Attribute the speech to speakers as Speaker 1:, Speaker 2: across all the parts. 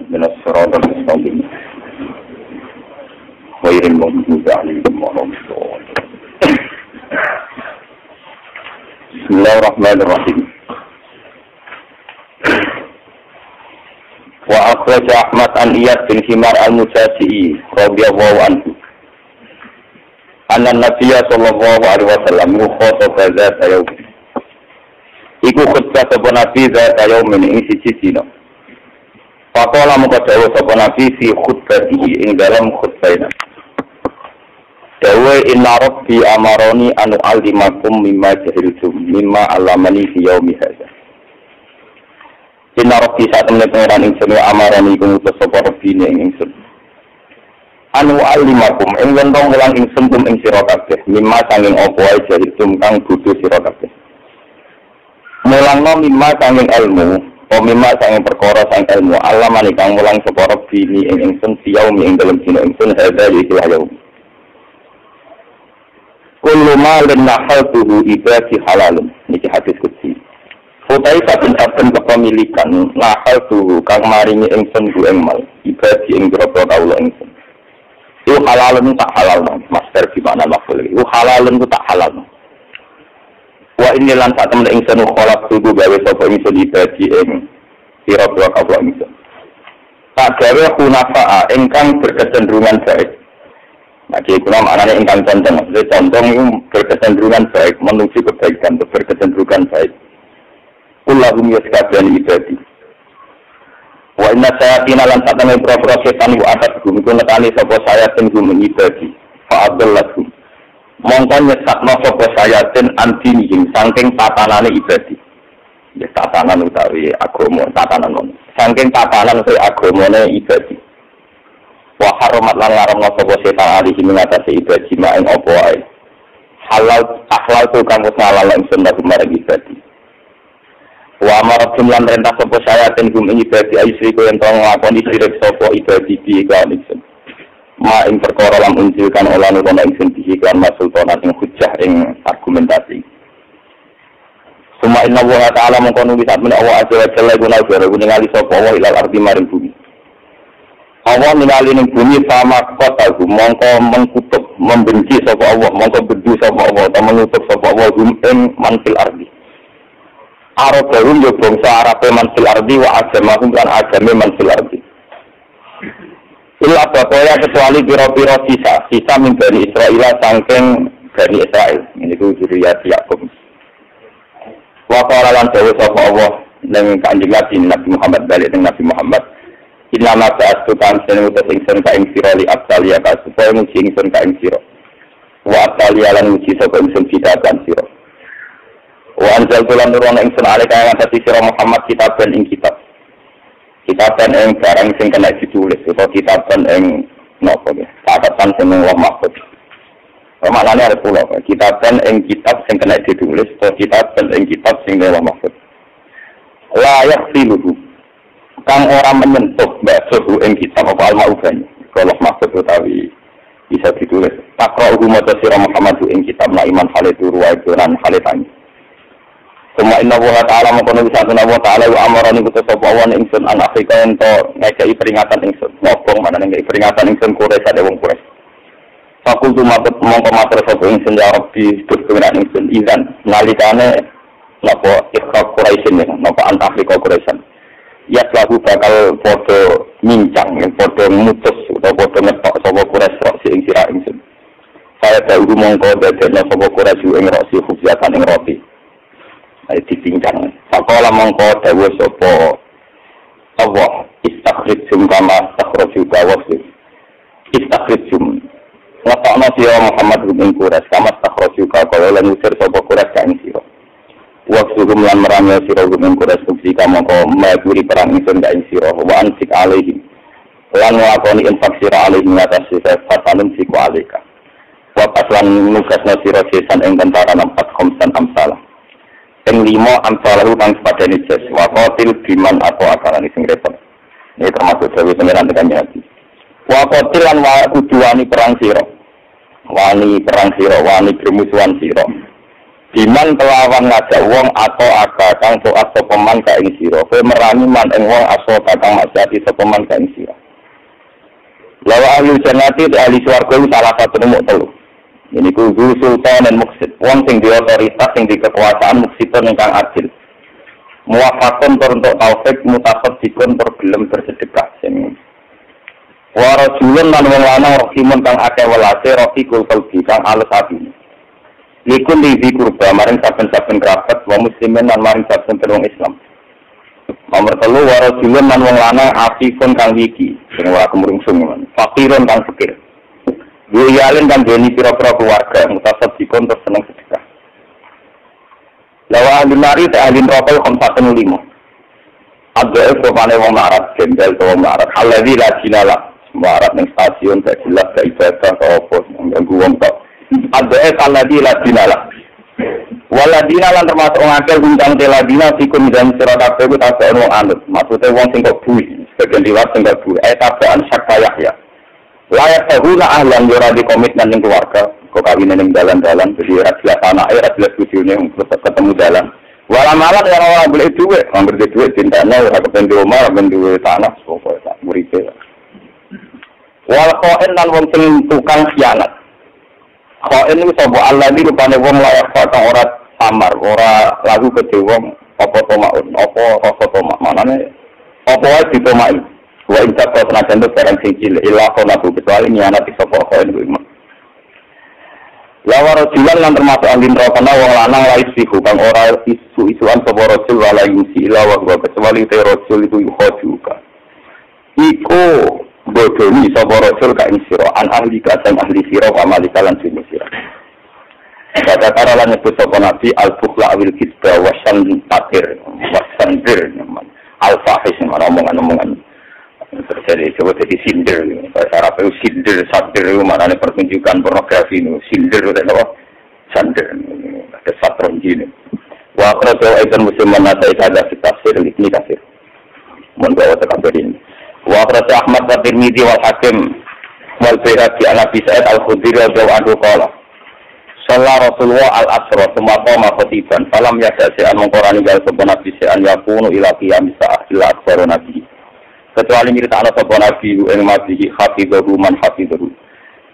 Speaker 1: من الصراط المستقيم غير المغضوب عليهم ولا الضالين. بسم الله الرحمن الرحيم. وأخرج أحمد عن إياد بن حمار المجاشعي رضي الله عنه أن النبي صلى الله عليه وسلم خطب ذات يوم. Iku khutbah sapa Nabi zata yaumin ing siji dina. Faqala mongko dawuh sapa Nabi fi khutbatihi ing dalam khutbahnya. Dawuh inna rabbi amaroni anu alimakum mimma jahiltum mimma alamani fi yaumi hadza. Inna rabbi sak temne pangeran ingsun amaroni iku ngutus sapa rabbi ing ingsun. Anu alimakum ing wong mulang ingsun tum ing sira kabeh mimma sanging apa wae jahiltum kang bodho sira kabeh. Mulangno mimma sanging ilmu, o mimma sanging perkara sang ilmu, Allah manikang mulang sapa Rabbi ni ing ingsun yaum ing dalem dina ingsun hadza iki yaum. Kullu ma lannahaltuhu ibadi halalun. Niki hadis qudsi. Utai saben-saben kepemilikan nahaltuhu kang maringi ingsun ku ing mal, ibadi ing grapa kawula ingsun. Iku halalun tak halal, master di mana maful iki. Iku halalun ku tak halal. Wa inni lan sak temen ingsun kholak tuku gawe sapa ingsun ibadi ing pira-pira kawula ingsun. Tak gawe kunafa ingkang berkecenderungan baik. Nah, iki kuna maknane ingkang condong. Condong iku berkecenderungan baik, menuju kebaikan, berkecenderungan baik. Kullahum yaskaban ibadi. Wa inna sayatina lan sak temen pira-pira setan wa atat gum iku nekani sapa sayatin gum ibadi. Fa abdallahum mongko nyesakno sapa sayatin antinihim saking tatanane ibadi. Ya tatanan utawi agama, tatanan. Saking tatanan utawi agamane ibadi. Wa haramat lan laramno sapa setan alihi mengatasi ibadi mak ing apa wae. Halal akhlal tu kang wis halal ingsun marang ibadi. Wa amaratum lan rentah sapa sayatin gum ing ibadi aisri ko yen tong nglakoni sirik sapa ibadi di kan ingsun. Ma ing perkara lan unjilkan olah nurono ing sentikan masultanan ing hujjah ing argumentasi. Suma inna wa ta'ala mengkono bisa men Allah azza wa jalla guna gara ningali sapa wa ilal ardi maring bumi. Allah ningali ning bumi sama kota mongko mengkutuk membenci sapa Allah mongko bedu sapa Allah ta menutup sapa Allah ing manfil ardi. Arabun yo bangsa Arabe manfil ardi wa ajamahum lan ajame manfil ardi. Ila apa kecuali pira-pira sisa min Bani Israil saking Bani Israil. Ini ku zuriyat Yakub. Wa qala lan dawuh sapa Allah ning Kanjeng Nabi Muhammad balik ning Nabi Muhammad. Inna ma ta'astukan senu ingsun ka ing sira li abtalia ka supaya muji ingsun ka ing sira. Wa abtalia lan muji sapa ingsun kitaban sira. Wa anzaltu lan nurono ingsun alika ing atas sira Muhammad kitaban ing kitab. Kitaban yang barang sing kena ditulis atau kitaban yang nopo ya catatan sing wong mahfud. Maknane arep kula kitaban yang kitab sing kena ditulis atau kitaban yang kitab sing wong mahfud. Layak siluhu kang ora menyentuh basuh ing kitab apa al-ma'uban. Kalau mahfud utawi bisa ditulis. Taqra'uhu maca sira Muhammad ing kitab na iman halitu ruwaidan halitani. Suma inna wa ta'ala mengkono bisa Allah ta'ala wa amarani kutu sapa wa ingsun an Afrika ento ngekei peringatan ingsun ngobong mana ngekei peringatan ingsun Quraisy ade wong Quraisy. Fakultu mabet mongko matur sapa ingsun ya Rabbi pengiran ingsun izan nalikane napa ikhra Quraisy napa an Afrika Quraisy. Ya lagu bakal foto mincang foto mutus utawa foto ngetok sapa Quraisy rok sing sira ingsun. Saya dawuh mongko dadekno sapa Quraisy ing roksi hujatan ing roti. Dipincang. Pakola mongko dawuh sapa Allah istakhrijum kama takhraju kawasi. Istakhrijum. Wata'na sira Muhammad bin Quraisy kama takhraju kawala lan usir sapa Quraisy ka ing sira. Waksudum lan merangi sira bin Quraisy kuwi kamangka maburi perang ingsun ka ing sira wa ansik alaihi. Lan nglakoni infak sira alaihi ngatas sira fatanun siku alika. Wa paslan nugasna sira sesan ing tentara 4 khamsan amsalah. Yang 5 amsalahu kang sepadane jas wa qatil biman atau akalane sing repot. Ini termasuk dewe pengiran tekan hati. Wa qatil lan wa uduani perang sira. wani perang sira, wani bermusuhan sira. Diman kelawan ngajak wong atau aga kang taat sapa man ka ing sira. Kowe merani man ing wong aso kang maksiati sapa man ka ing sira. Lawa ahli jannati ahli swarga salah satu nomor 3. Ini ku sultan dan muksid. Wong sing di otoritas sing di kekuasaan muksidun ingkang adil. Muwafaqun tur untuk taufik mutasaddiqun tur gelem bersedekah sing. Wa rajulun lan wong lanang rahimun kang akeh welase rafiqul qalbi kang alus ati. Likun di kurba maring saben-saben kerabat wa muslimin lan maring saben wong Islam. Nomor 3 wa rajulun lan wong lanang afifun kang wiki sing ora kemrungsung men. Fakirun kang fakir. Yalin kang dene pira-pira keluarga mutasaddiqun tur seneng sedekah. Lawa ahli nari te ahli neraka 5. Ada rupane wong larat jendel to wong larat. Alladzi la jinala. Larat ning stasiun gak jelas gak ibadah to opo ganggu wong tok. Ada alladzi la jinala. Waladina lan termasuk wong akeh undang teladina fikum dan sira kabeh ku tak ono anut. Maksude wong sing kok bui, sebagian liwat sing kok bui. Tabaan syakayah ya. Layak tahuna ahlan yura di komitmen ning keluarga. Kok kawin ning dalan-dalan jadi ora jelas anake, ora jelas bojone ketemu dalan. Wala-malan ya ora boleh duwe, ambil duwe cintane ora kepen di omah, ben duwe tanah pokoke tak muripe. Wal qain lan wong sing tukang khianat. Qain iku sapa Allah iki rupane wong layak kang ora samar, ora lagu kedhe wong apa tomaun, apa rasa tomak. Manane apa wae ditomaki. Wa inta kau tenaga itu barang singkil ilah kau nabu kecuali nyanati sapa qain iku. Lawa rajulan lan termasuk ahli neraka wong lanang lais siku kang ora isu-isuan sapa rasul wala yusi ila wa kecuali te rasul itu yuhajuka. Iku bodoni sapa rasul ka ing sira an ahli ka sang ahli sira wa malikalan sing sira. Kata karalan nyebut sapa nabi al-bukhla awil kisba wa sandir wa sandir al-fahish omongan-omongan terjadi coba jadi sindir bahasa Arab itu sindir satir itu maknanya pertunjukan pornografi itu sindir itu apa sandir ada satron gini wa akhrajahu aidan musliman nasa ada tafsir ini kafir membawa tekabarin wa akhrajahu Ahmad wa Tirmidzi wal Hakim wal Baihaqi an Abi Sa'id al-Khudri radhiyallahu anhu qala sallallahu Rasulullah al-asra thumma qama khatiban falam yada'an mengqurani gal sabana Nabi sa'an yakunu ila qiyam sa'ah illa akhbaru nabi kecuali nyritakno sapa nabi ing mati hafizahu man hafizahu.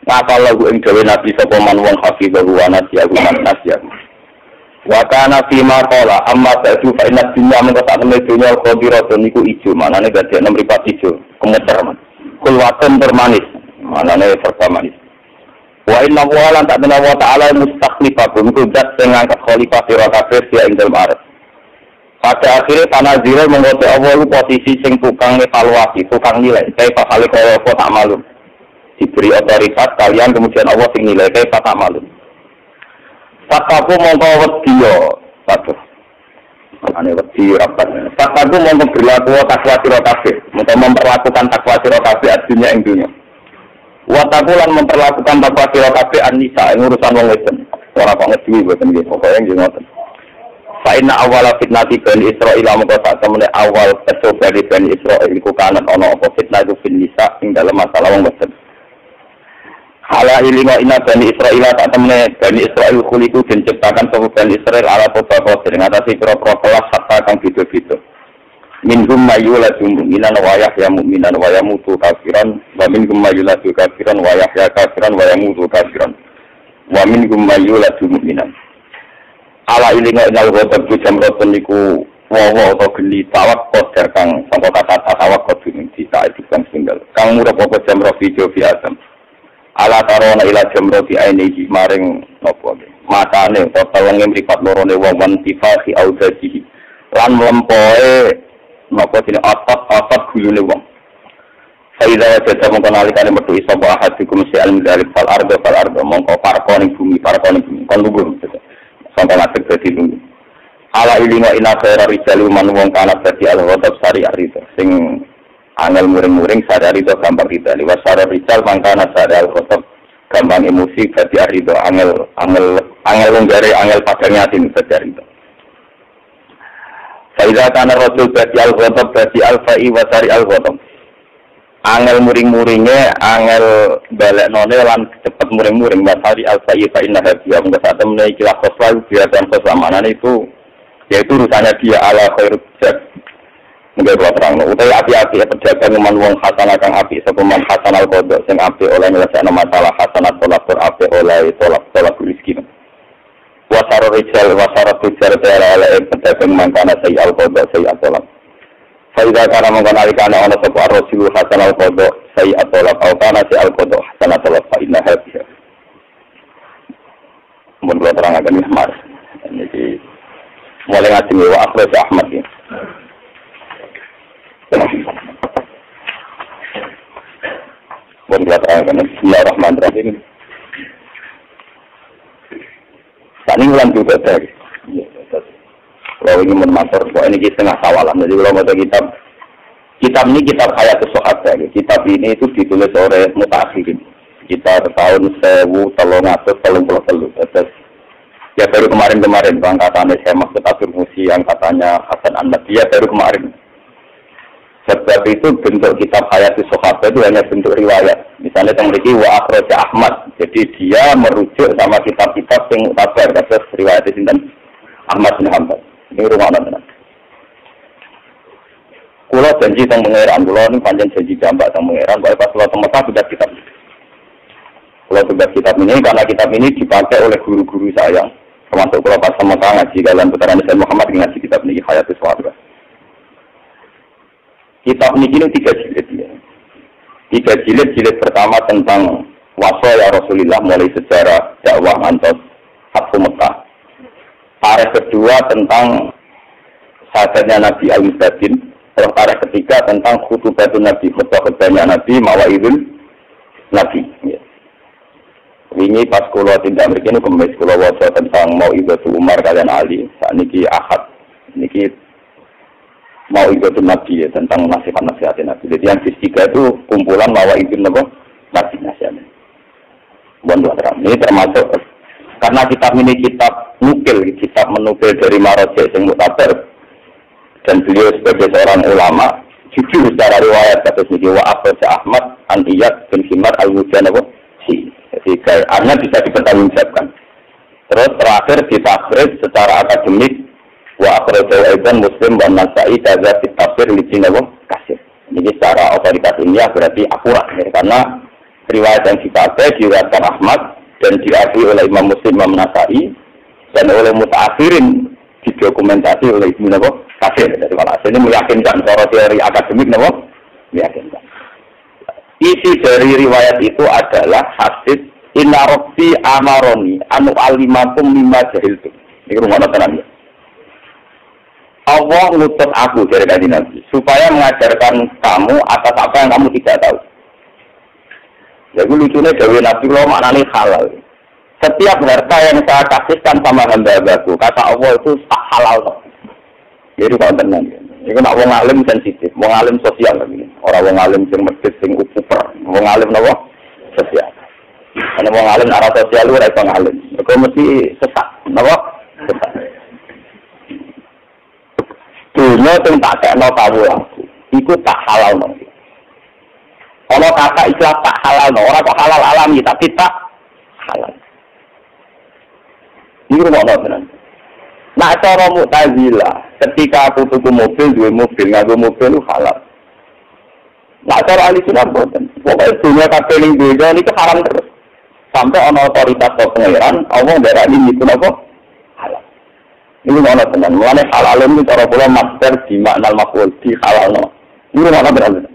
Speaker 1: Nah kalau ing dhewe nabi sapa man wong hafizahu wa nasiyahu man nasiyahu. Wa kana fi ma qala amma ta'tu fa inna dunya mengko sak temene dunya qadiratun niku ijo manane dadi ana mripat ijo kemeter man. Kulwatun bermanis manane serba manis. Wa inna wa lan ta'ala wa ta'ala mustaqlifatun kudat sing ngangkat khalifah sira kabeh ya ing dalem arep. Pada akhirnya Tanazirul mengote Allah posisi sing tukang evaluasi, tukang nilai. Kaifa khalaqahu wa tak malum. Diberi otoritas kalian kemudian Allah sing nilai kaifa tak malum. Fataku mongko wedi yo. Waduh. Ane wedi rapat. Fataku mongko berlaku takwa sira kabeh, mongko memperlakukan takwa sira kabeh dunya ing dunya. Wataku lan memperlakukan takwa sira kabeh an-nisa ing urusan wong wedok. Ora kok ngedhi mboten nggih, pokoke nggih ngoten. Fa'inna awala fitnati Bani Israel mengko sak temene awal percoba di Bani Israel iku kanan ana apa fitnah itu fil nisa ing dalam masalah wong wedok. Hala ilina inna Bani Israel sak temene Bani Israel kuliku den ciptakan sapa Bani Israel ala apa sing ngatasi pira-pira kelas hatta kang beda-beda. Minhum mayyulatu mu'minan wa yahya mu'minan wa yamutu kafiran wa minhum mayyulatu kafiran wa yahya kafiran wa yamutu kafiran wa minhum mayyulatu mu'minan. Ala ilinga inal ghadab jamratun niku wawa atau geni tawakkot kang sangka kata tawakkot ing ditaati kang singgal kang murah apa jamrah video fi adam ala tarona ila jamrah fi ainihi maring napa matane total wong mripat lorone wong wan tifahi audasihi lan mlempoe napa dene otot gulune wong Saida jasa mongko nalikane metu isa wa hadikum sya'al dzalik fal arda mongko parkone bumi kon lugur sampai ngadeg dadi tunggu. Ala ilinga ina khaira rijal man wong kana dadi al-ghadab sari arida sing angel muring-muring sari arida gampang rida liwat sari rijal mangkana sari al-ghadab gampang emosi dadi arida angel longgare angel padang yatin dadi arida. Saida kana rasul dadi al-ghadab dadi al-fa'i wa sari al-ghadab. angel muring-muringnya, angel balik none lan cepet muring-muring. Masari al-sa'i fa'inna habiyah. Mungkin saat menaiki lakos lalu biar dan keselamanan itu, yaitu urusannya dia ala khairul jad. Mungkin kalau terang, utai api-api pedagang man wong hasanah kang api, sepeman hasanah kodok sing api oleh nyelesaikan masalah hasanah tolak api oleh tolak rizki. Wasaro rijal wasaro tujar ala pedagang mangkana sayi al-kodok sayi al-tolak. Faidah karena mengenalikan ana sapa Rasul Hasan al-Qadha sayi atolak au kana si al-Qadha Hasan atolak fa inna hadhihi. Mun kula terangaken iki Mas. Niki mulai ngaji wa akhraj Ahmad ya. Mun kula terangaken Bismillahirrahmanirrahim. Tani ulang juga tadi. Kalau ini menmatur, ini setengah sawalan. Jadi kalau mau kitab ini kitab Hayatus Sahabat. Kitab ini itu ditulis oleh mutakhirin. Kita tahun 1333. Terus ya baru kemarin bang katanya saya maksud Abdul Musi yang katanya Hasan An-Nabi ya baru kemarin. Sebab itu bentuk kitab Hayatus Sahabat itu hanya bentuk riwayat. Misalnya yang memiliki wa akhraj Ahmad. Jadi dia merujuk sama kitab-kitab yang mutabar kasus riwayat sinten Ahmad bin Hanbal. Ini rumah anak-anak. Kulo janji tentang pengeran, kulo ini panjang janji gambar tentang pengeran. Bahwa pas kulo tempat sudah kitab. Kulo sudah kitab ini karena kitab ini dipakai oleh guru-guru saya. Termasuk kulo pas sama ngaji dalam putaran Islam Muhammad ngaji kitab ini Hayatus Sahabat. Kitab ini 3 jilid ya. 3 jilid pertama tentang wasaya Rasulullah mulai sejarah dakwah antos Fathu Mekah. Tarikh kedua tentang sahabatnya Nabi Al-Mustadin. Tarikh ketiga tentang khutubatun Nabi, khutbah-khutbahnya Nabi, mawaidul Nabi. Ya. Ini pas kulo tidak begini, kemudian kulo waca tentang mau'izatul Umar kalian Ali. Saat ini Ahad, ini mau'izatul Nabi ya, tentang nasihat-nasihatnya Nabi. Jadi yang ketiga itu kumpulan mawaidul Nabi nasihatnya. Ini termasuk karena kitab ini kitab menukil dari Marojek yang mutabar dan beliau sebagai seorang ulama jujur secara riwayat kata sendiri wa akhraj Ahmad an Iyad bin Himar al-Wujan jadi kayaknya bisa dipertanggungjawabkan. Terus terakhir ditakhrir secara akademik wa akhraj Aidan Muslim dan Nasa'i kaza fi tafsir li Jinawa kasir. Ini secara otoritas ilmiah berarti akurat ya, karena riwayat yang dipakai diriwayatkan Ahmad dan diakui oleh Imam Muslim, Imam Nasa'i dan oleh mutaakhirin didokumentasi oleh Ibnu Katsir. Jadi kalau ini meyakinkan secara teori akademik meyakinkan. Isi dari riwayat itu adalah hadis Inna Rabbi amaroni anu alimakum mimma jahiltum. Ini rumah tenan. Allah ngutus aku dari kanjeng Nabi supaya mengajarkan kamu atas apa yang kamu tidak tahu. Jadi lucunya Dewi Nabi Allah maknanya halal. Setiap harta yang saya kasihkan sama hamba-hambaku, kata Allah itu tak halal. Jadi kalau tenang. Ini nak wong alim sensitif, wong alim sosial lagi. Orang wong alim sing medhit sing uper, wong alim napa? Sosial. Karena wong alim arah sosial ora iso ngalim. Mergo mesti sesat, napa? Sesat. Dunia sing tak kena tawu aku, iku tak halal nanti. Kalau kata istilah tak halal, orang kok halal alami, tapi tak halal. Ini rumah benar. Nah, cara Mu'tazilah, ketika aku tuku mobil, dua mobil, ngadu mobil itu halal. Nah, cara ahli sunnah boten. Pokoknya dunia kabeh ning dunya niku haram terus. Sampai ana otoritas pengeran, Allah ndarani niku napa? Halal. Ini ana tenan. Mulane halal itu cara kula master di makna maf'ul di halalno. Ini rumah benar.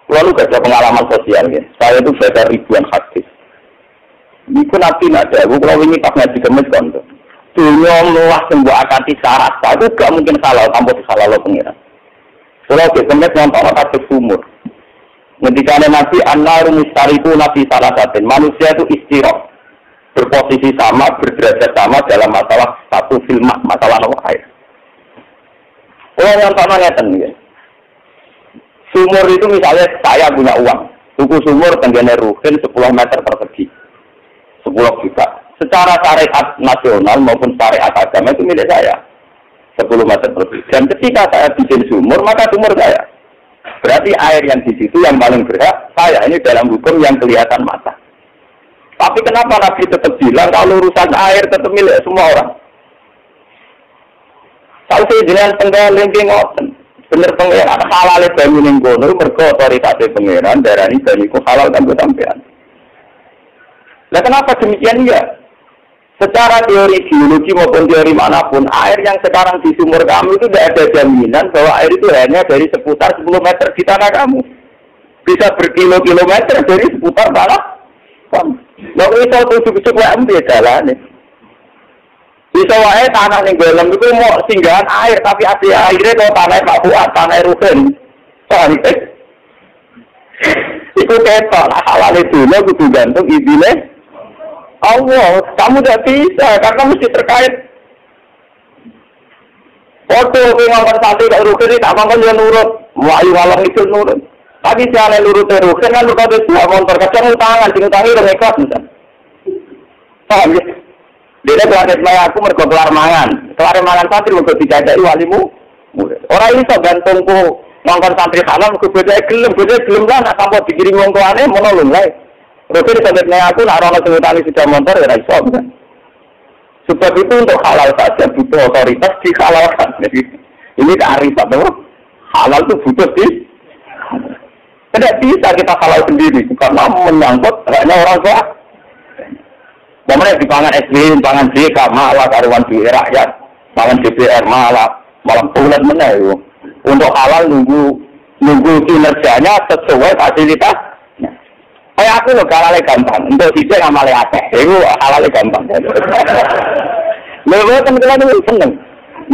Speaker 1: Lalu ada pengalaman sosial ya. Saya itu baca ribuan hadis. Ini pun nabi ada. Kalau ini pas ngaji kemis kan tuh. Dunia luas sembuh akati syarat. Itu gak mungkin halal tanpa dihalal pengiran. Kalau di kemis nonton hadis sumur. Ketika nabi an-naru mustariku nabi salah satu. Manusia itu istirahat. Berposisi sama, berderajat sama dalam masalah satu filmah, masalah air. Kalau yang sama ngeten ya. Sumur itu misalnya saya punya uang, tuku sumur tenggene Ruhin 10 meter persegi, 10 juta. Secara syariat nasional maupun syariat agama itu milik saya, 10 meter persegi. Dan ketika saya bikin sumur, maka sumur saya Berarti air yang di situ yang paling berhak saya ini dalam hukum yang kelihatan mata. Tapi kenapa Nabi tetap bilang kalau urusan air tetap milik semua orang? Kalau saya dengan penggaling ngoten, bener pengeran halal banyu ning kono mergo otoritas pengeran darani banyu halal kan sampean. Nah kenapa demikian ya? Secara teori geologi maupun teori manapun, air yang sekarang di sumur kamu itu tidak ada jaminan bahwa air itu hanya dari seputar 10 meter di tanah kamu. Bisa berkilo-kilometer dari seputar tanah kamu. Lalu itu cukup beda lah nih. Bisa wae tanah yang dalam itu mau singgahan air, tapi airnya kalau tanah Pak Fuad, tanah Ruben. Soalnya itu ketok, halal itu kudu gantung izinnya Allah, kamu tidak bisa, karena mesti terkait. Waktu ngomong santri tak rugen, tak ngomong dia nurut. Wahyu malam itu nurut. Tapi siapa nurutnya rugen, kan lupa itu sebuah motor. Kadang utangan, utangi udah ikhlas misalnya. Paham ya? Dia keluarga saya aku mergo kelar mangan. Kelar mangan santri mergo dicacai walimu. Orang ini so gantungku ngongkon santri kanan, mergo gelem lah, nak sampai dikirim wong tuane monolong lah. Rugi disebutnya aku nak rono sebutan sudah motor ya iso kan. Sebab itu untuk halal saja butuh otoritas dihalalkan. Jadi ini kearifan tuh. Halal itu butuh tidak bisa kita halal sendiri karena menyangkut haknya orang tua. Momennya di pangan SBY, pangan JK malah karuan duit rakyat, pangan DPR malah bulat mana itu. Untuk halal nunggu kinerjanya sesuai fasilitas. Kayak aku loh halalnya gampang, untuk sisi ngamalnya akeh, itu halalnya gampang. Lalu teman-teman itu seneng,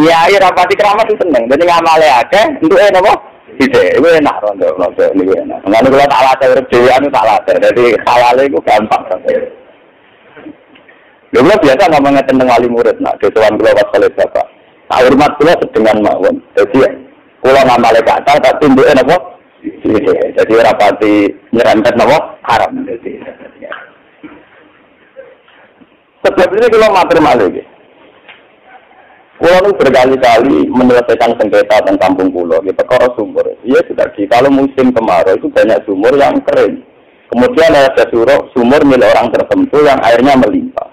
Speaker 1: ya rapati keramat itu seneng, jadi ngamalnya akeh, untuk apa? Sisi, itu enak, rontok, ini enak. Lalu kalau tak latih, berjaya itu tak latih, jadi halalnya itu gampang. Lalu biasa ngomongnya tentang wali murid, nah, kesuan kalau pas oleh bapak. Nah, hormat kalau sedengan mawon, jadi kalau ngamalnya kata, tak tunjukin apa? Jadi rapati nyerempet nama haram. Sebab ini kalau matur lagi. Pulau itu berkali-kali menyelesaikan sengketa tentang kampung pulau. Di perkara sumur. Iya sudah di kalau musim kemarau itu banyak sumur yang kering. Kemudian ada sumur milik orang tertentu yang airnya melimpah.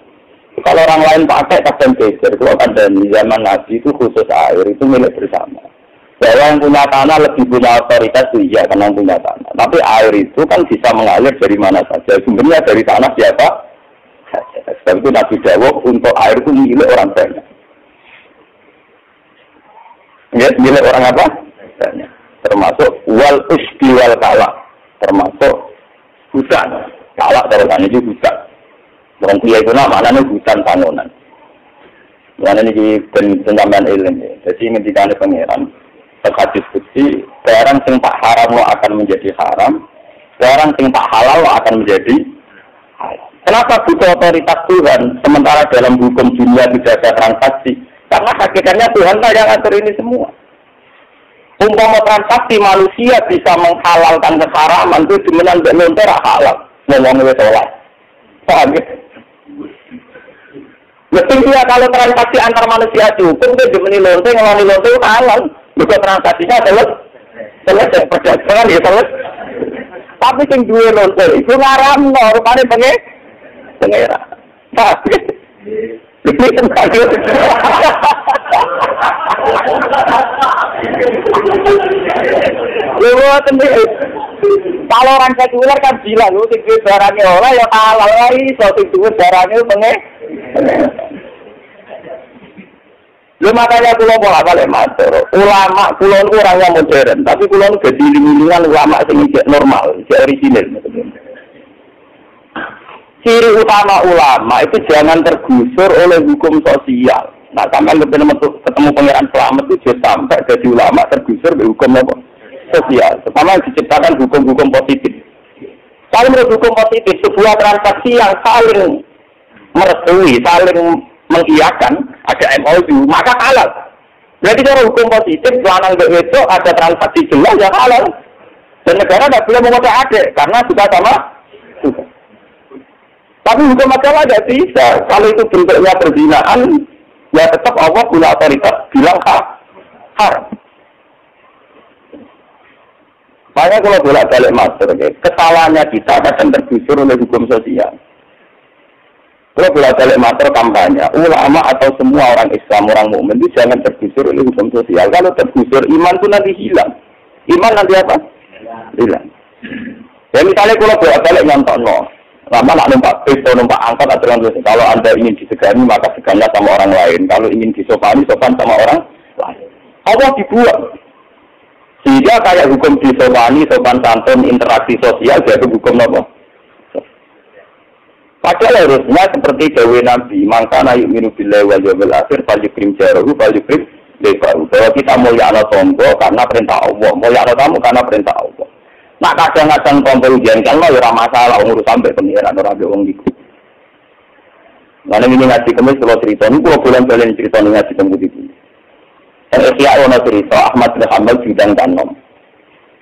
Speaker 1: Kalau orang lain pakai kadang geser. Kalau pada zaman Nabi itu khusus air itu milik bersama. Bahwa yang punya tanah lebih punya otoritas itu iya karena punya tanah. Tapi air itu kan bisa mengalir dari mana saja. Sumbernya dari tanah siapa? Sebab itu Nabi Dawuh untuk air itu milik orang banyak. Ya, milik orang apa? Banyak. Termasuk wal usbi wal kalak. Termasuk hutan. Kalak terutama itu hutan. Orang kuliah itu namanya hutan bangunan. Karena ini pencaman ilmu. Jadi ketika ada pangeran. Hadis kutsi, barang sing tak haram lo akan menjadi haram, barang sing tak halal lo akan menjadi halal. Kenapa butuh otoritas Tuhan, sementara dalam hukum dunia tidak ada transaksi? Karena hakikatnya Tuhan lah yang atur ini semua. Umpama transaksi manusia bisa menghalalkan keharaman itu dimana untuk halal, ngomongnya sholat. Paham ya? Mestinya kalau transaksi antar manusia cukup, itu dimana lonte, ngeloni lonte itu halal. Juga transaksinya selesai perdagangan ya selesai. Tapi sing duwe lonte itu ngaram no, rupane pengera. Tapi itu tentang kalau orang sekuler kan bilang lu sing duwe barangnya ora ya halal wae, sing duwe barangnya pengera. Lu makanya kulo pola balik matur. Ulama kulo itu orangnya modern, tapi kulo itu jadi lingkungan ulama sing normal, sing orisinil. Ciri utama ulama itu jangan tergusur oleh hukum sosial. Nah, sampai ketemu pangeran selamat itu sampai jadi ulama tergusur oleh hukum apa? Sosial. Pertama diciptakan hukum-hukum positif. Kalau menurut hukum positif, sebuah transaksi yang saling merestui, saling mengiyakan ada MOU, maka halal. Berarti cara hukum positif, lanang itu ada transaksi jelas yang halal. Dan negara tidak boleh mengotak adik, karena sudah sama. Tapi hukum agama tidak bisa. Kalau itu bentuknya perzinahan, ya tetap Allah punya otoritas bilang haram. Makanya kalau bolak-balik master, kesalahannya kita kadang tergusur oleh hukum sosial. Kalau bolak-balik master kampanye, ulama atau semua orang Islam, orang mukmin itu jangan tergusur oleh hukum sosial. Kalau tergusur, iman itu nanti hilang. Iman nanti apa? Hilang. Ya misalnya kalau bolak-balik nyontok lama nak numpak bis atau numpak angkot aturan kalau Anda ingin disegani maka seganlah sama orang lain. Kalau ingin disopani sopan sama orang lain. Allah dibuat. Sehingga kayak hukum disopani, sopan santun, interaksi sosial jadi hukum apa? Padahal harusnya seperti Dewi Nabi, mangkana yu'minu billahi wal yawmil akhir fal yukrim jarahu fal yukrim lebahu. Bahwa kita mulyana tombo karena perintah Allah, mulyana tamu karena perintah Allah. Nak kadang-kadang tombo ujian kan ya ora masalah ngurus sampai pengiran ora be wong iku. Lan ini ngaji kemis kalau cerita niku kula bulan-bulan cerita ngaji teng iki. Ikhya ono cerita Ahmad bin Hanbal bidang tanom.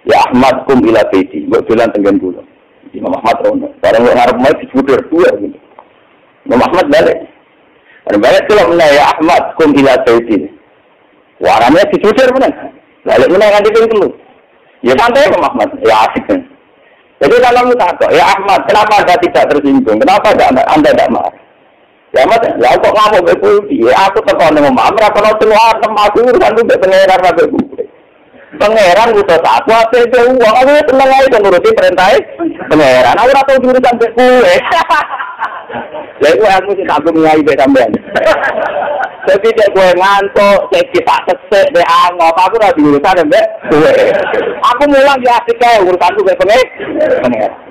Speaker 1: Ya Ahmad kum ila baiti, mbok dolan tenggen kula. Imam Ahmad ono. Bareng ngarep mai dicudur dua gitu. Imam Ahmad balik. Balik kula meneh ya Ahmad kum ila baiti. Warane dicudur meneh. Balik meneh nganti ping 3. Ya santai Imam Ahmad, ya asik kan. Jadi kalau takut, ya Ahmad, kenapa Anda tidak tersinggung? Kenapa Anda tidak marah? Ya Ahmad, ya kok ngamuk beku? Ya aku tekan dengan Imam Ahmad, kalau keluar tempatku urusan itu pengeran beku. Pengeran itu tak apa itu uang, aku tenang aja nurutin perintah pengeran. Aku rasa urusan beku. Jadi aku sih tak mengai be sampean. Tapi cek gue ngantuk, cek kita sesek be angop, aku ora diurusan mbek kowe. Aku mulang ya asik kae urusanku be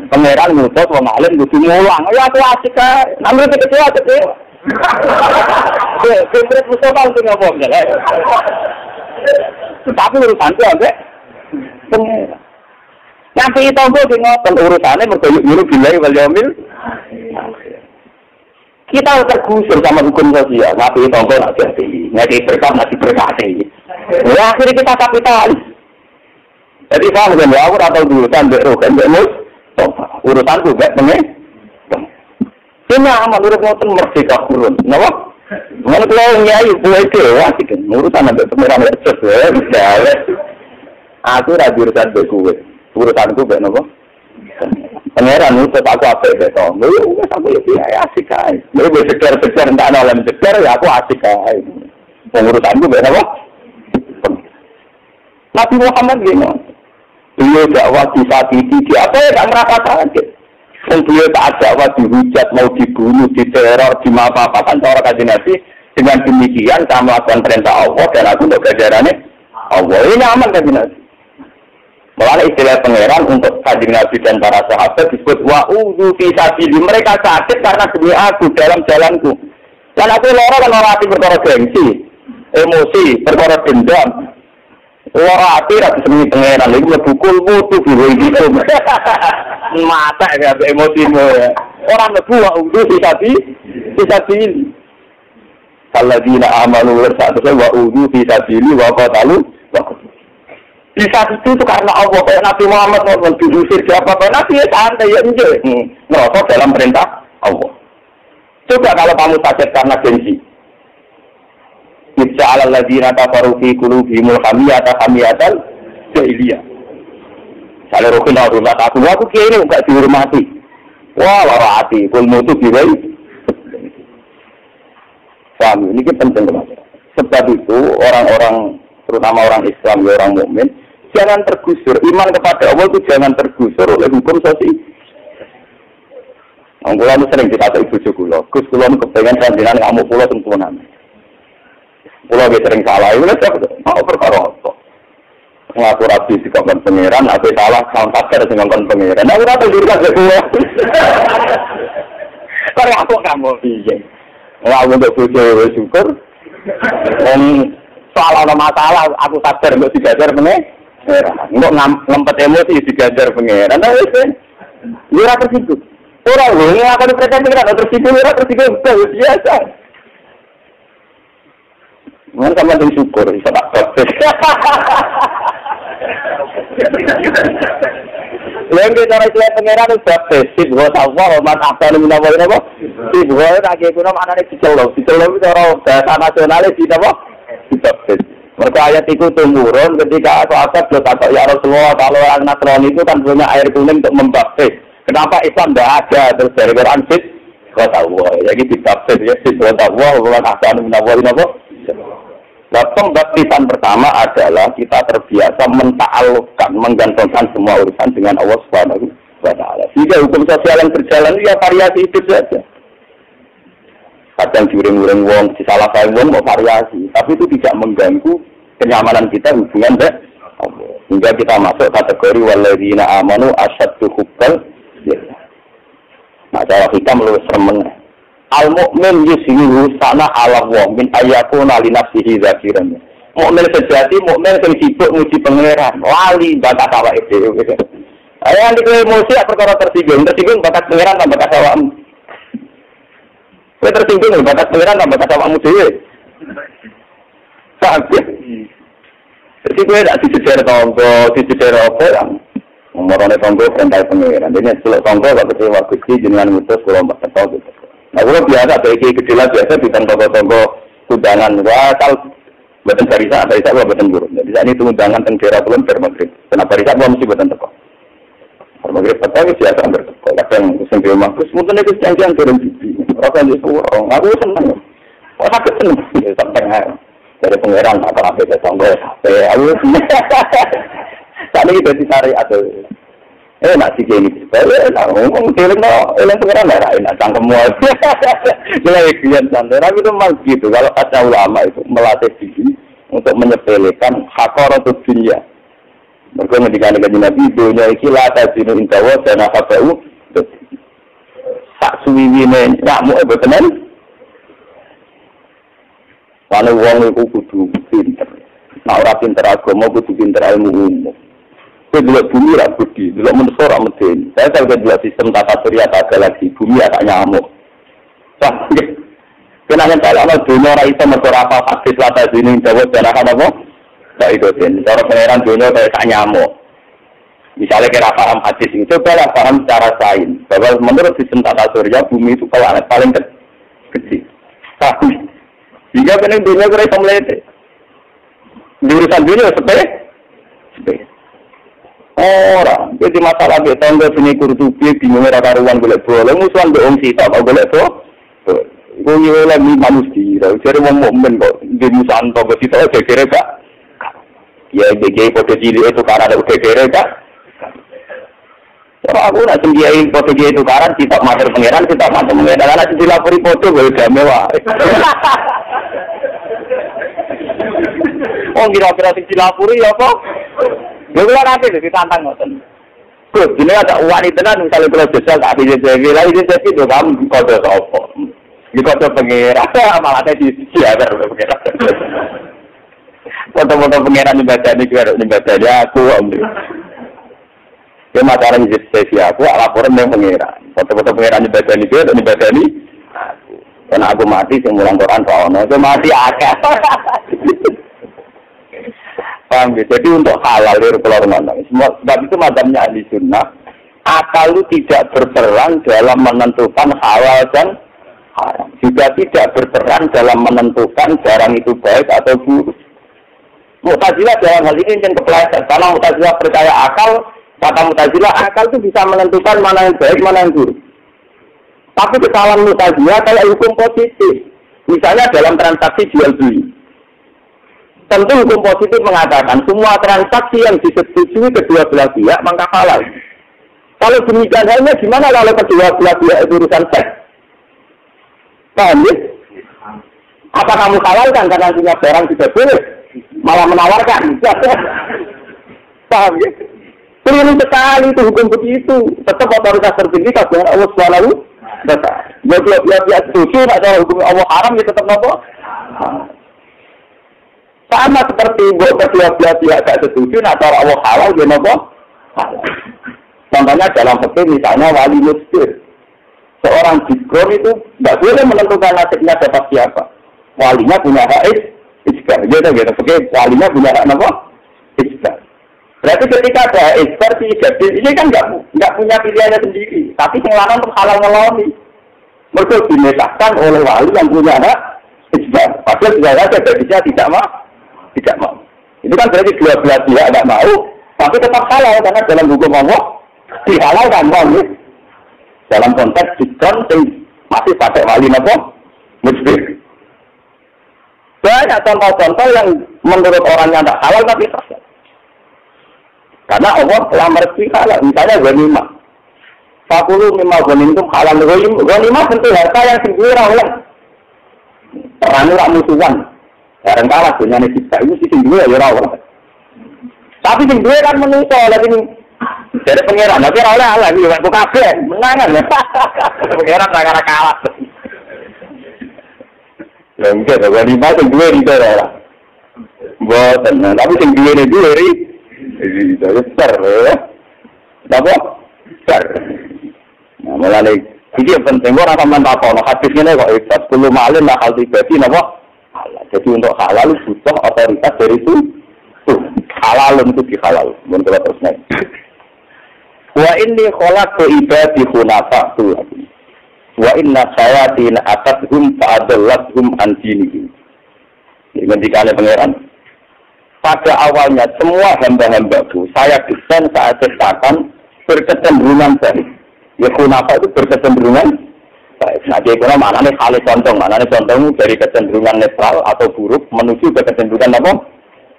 Speaker 1: pangeran ngutus wong alim kudu mulang. Ya aku asik kae. Namanya kecewa kecewa. Kembret Mustafa sing ngomong ya. Tapi urusanku ambek pangeran. Nanti tonggo sing ngoten urusane mergo yuk billahi wal yaumil kita tergusur sama hukum sosial, tapi tonggo nak jadi, nanti berkah nanti berkati. Ya akhirnya kita kapitalis. Jadi saya mungkin aku atau urusan berurusan bemus, urusan juga pengen. Ini amat urut ngoten merdeka kurun, kenapa? Mengenai kalau nyai buat dewa sih kan, urusan sampai pemerintah sesuai, misalnya. Aku ragu urusan berkuwe, urusanku kenapa? Pangeran itu aku apa betul? Aku ya asik aja. Mereka sekedar entah alam sekedar ya aku asik aja. Pengurusanku berapa? Nabi Muhammad gini. Beliau dakwah disakiti, apa ya tak merasa sakit. Beliau tak dakwah dihujat, mau dibunuh, diteror, dimapa-apakan cara kaji Nabi. Dengan demikian saya melakukan perintah Allah dan aku untuk gajarannya Allah. Ini aman kaji Nabi. Mulai istilah pangeran untuk kanjeng Nabi dan para sahabat disebut wa'udhu fi sabili. Mereka sakit karena demi aku dalam jalanku. Dan aku lara kan ora ati perkara gengsi, emosi, perkara dendam. Lara ati ra disenengi pangeran iki mlebu mutu dhewe iki. Mata ya emosimu ya. Ora mlebu wa'udhu fi sabili. Alladzina amanu wa wa'udhu fi sabili wa qatalu wa di saat itu karena Allah kayak Nabi Muhammad mau diusir siapa pun Nabi ya santai ya enjoy ngerokok dalam perintah Allah. Coba kalau kamu sakit karena gengsi, Insya Allah ladina kafaru fi qulubihimul hamiyatan jahiliyah. Kalau rukun rumah aku kira ini enggak dihormati. Wah lara hati, kul mutu biwai. Paham ini penting banget. Sebab itu orang-orang terutama orang Islam ya orang mukmin jangan tergusur, iman kepada Allah itu jangan tergusur oleh hukum sosial. Anggulan sering dikata ibu kula, Gus kula kepengen panjenengan ngamuk kula sempurna. Kula sering salah, itu mau perkara apa? Ngatur rapi dikongkon pangeran, apa salah kaunter dikongkon pangeran. Nah, ora tau diri kabeh kula. Kare aku kamu piye? Ora untuk bojo syukur. Soal ada masalah, aku sadar untuk digajar pangeran. Untuk ngempet emosi digajar pangeran. Nah, itu ora tersinggung. Ora lho, ini akan dipercaya pangeran tersinggung, ora tersinggung biasa. Mungkin sama dengan syukur, bisa tak proses. Lalu cara istilah pangeran itu baptis. Sibwa Allah, man akal minawal apa? Sibwa itu kaki kuno maknanya dicelok. Dicelok itu cara bahasa nasionalis di apa? Baptis. Mereka ayat itu turun ketika sahabat berkata, ya Rasulullah, kalau orang Nasrani itu kan punya air kuning untuk membaptis. Kenapa Islam tidak ada? Terus dari Quran fit, kata Allah. Jadi dibaptis ya, fit kata Allah, bukan asal minawali nabo. Nah, pembaptisan pertama adalah kita terbiasa menta'alluqkan, menggantungkan semua urusan dengan Allah Subhanahu wa Ta'ala. Sehingga hukum sosial yang berjalan itu ya variasi hidup saja. Kadang juring-juring wong, disalah saya wong mau variasi, tapi itu tidak mengganggu kenyamanan kita hubungan dengan Allah. Hingga kita masuk kategori walladzina amanu asyaddu hubbal lillah. Nah, cara kita meluas remen. Al-mu'min yushiru sana ala wa min ayyakuna li nafsihi zakiran. Mukmin sejati, mukmin sing sibuk muji pangeran, lali bakat awake dhewe. Ayo nek emosi perkara tersinggung bakat pangeran tambah bakat awakmu. Kowe tersinggung bakat pangeran tambah bakat awakmu dhewe. Sakit. Jadi kowe dak dijejer tangga, dijejer apa yang umurane tangga perintah pangeran. Dene celuk tangga kok kecewa Gusti jenengan ngutus kula mbak teko gitu. Nah, kalau biasa bagi kecil biasa di tonggo-tonggo undangan wakal buatan barisa buatan guru. Jadi saat ini undangan tentera belum bermagrib. Kenapa barisa belum mesti buatan teko. Bermagrib petang biasa berteko. Kadang musim di rumah terus mungkin itu janjian turun bibi. Orang di surong. Aku senang. Wah sakit senang. Sampai dari pangeran apa tonggo sampai aku. Saat ini jadi cari atau nak sih gini, ngomong film no, elang pengeran merah, enak cangkem muat. Mulai kian santai, tapi itu memang gitu. Kalau kata ulama itu melatih diri untuk menyepelekan hakaratud dunya. Mereka ngendikan Nabi dunia iki la tajinu indawa dan afau. Sak suwiwine nyamuk boten. Kalau wong iku kudu pinter. Nek ora pinter agama kudu pinter ilmu umum. Kedua bumi rak budi, dulu manusia rak medeni. Saya kalau kedua sistem tata surya tak ada lagi, bumi agak nyamuk. Kenapa kalau dunia rak itu mereka apa hadis lata sini jawab dan apa? Tak itu sih. Cara pangeran dunia kayak tak nyamuk. Misalnya kira paham hadis itu, cobalah paham secara sains. Bahwa menurut sistem tata surya bumi itu planet paling kecil. Tapi jika benar dunia kira itu melete. Di urusan dunia sepele. Orang, jadi masalah di tangga sini kurtubi bingung era karuan golek bola, musuhan doang sih tak golek bola. Gue nyewa lagi manusia, jadi mau momen kok di musuhan tangga sih tak kira kak. Ya BG foto jili itu karena ada kira kak. Kalau aku nak sendiri foto jili itu karena kita mater pangeran kita mater pangeran, karena dilapori foto gue udah mewah. Oh kira-kira dilapori ya kok? Juga nanti ditantang ngoten. Gus, ini ada wanita kan misalnya kalau jasa tak bisa jadi lagi jadi itu kamu kode sopo, di kode pengira, malah ada di siaga pengira. Foto-foto pengira di baca ini juga di baca dia aku ambil. Dia masalah di spesial aku laporan yang pengira. Foto-foto pengira di baca ini juga di baca ini. Karena aku mati semulang Quran soalnya itu mati akeh. Paham ya? Jadi untuk halal dari keluar mana? Sebab itu madhabnya ahli sunnah, akal itu tidak berperan dalam menentukan halal dan haram. Juga tidak berperan dalam menentukan barang itu baik atau buruk. Mu'tazilah dalam hal ini yang kepleset. Karena Mu'tazilah percaya akal, kata Mu'tazilah akal itu bisa menentukan mana yang baik, mana yang buruk. Tapi kesalahan Mu'tazilah kalau hukum positif. Misalnya dalam transaksi jual beli. Tentu hukum positif mengatakan semua transaksi yang disetujui kedua belah pihak maka halal. Kalau demikian halnya gimana kalau kedua belah pihak itu urusan seks? Paham ya? Apa kamu halalkan karena punya barang tidak boleh? Malah menawarkan. Paham ya? Keliru sekali itu hukum begitu. Tetap otoritas tertinggi dengan Allah Subhanahu wa Ta'ala. Kalau pihak setuju ada hukum Allah haram ya tetap apa? Sama seperti kedua belah pihak tak setuju, nah cara Allah halal, dia apa? Halal. Contohnya dalam fikih misalnya wali mustir. Seorang bikron itu tidak boleh menentukan nasibnya dapat siapa. Walinya punya hak ijbar. Gitu. Fikih walinya punya hak apa? Ijbar. Berarti ketika ada ijbar ini kan nggak punya pilihannya sendiri. Tapi yang lain untuk halal ngeloni. Mereka dimesahkan oleh wali yang punya hak ijbar. Padahal tidak ada jadinya tidak mah. Tidak mau. Itu kan berarti dua belah pihak tidak mau, tapi tetap halal karena dalam hukum Allah dihalalkan, kan? Dalam konteks diskon masih pakai wali apa? Musbir. Banyak contoh-contoh yang menurut orang yang tak halal tapi sah. Karena Allah telah merestui halal. Misalnya ghanimah. Fakulu mimma ghanimtum halal. Ghanimah tentu harta yang sendiri oleh perang rak musuhan. Barang kalah dunyane kita ini sendiri ya ora oleh. Tapi sendiri kan menungso lagi dari pangeran. Tapi ora oleh Allah iki kok kabeh menangan. Pangeran ora kalah. Lha enggak ghanimah sendiri itu ora. Boten, tapi sendiri itu itu besar, ya. Apa? Besar. Nah, mulai ini penting orang akan mentakon. Hadisnya kok itu 10 malin lah hal pribadi, apa? Halal. Jadi untuk halal butuh otoritas dari itu. Halal untuk dihalal. Menurut terus naik. Wa inni khalaqtu ibadi hunafa tu. Wa inna sayatin atathum fa'adallathum an dinihim. Ini ngendikane pangeran. Pada awalnya semua hamba-hambaku saya desain, saya ciptakan berkecenderungan baik. Ya kunapa itu berkecenderungan baik. Nah, jadi kuna maknanya kali contoh, maknanya contohnya dari kecenderungan netral atau buruk menuju ke kecenderungan apa?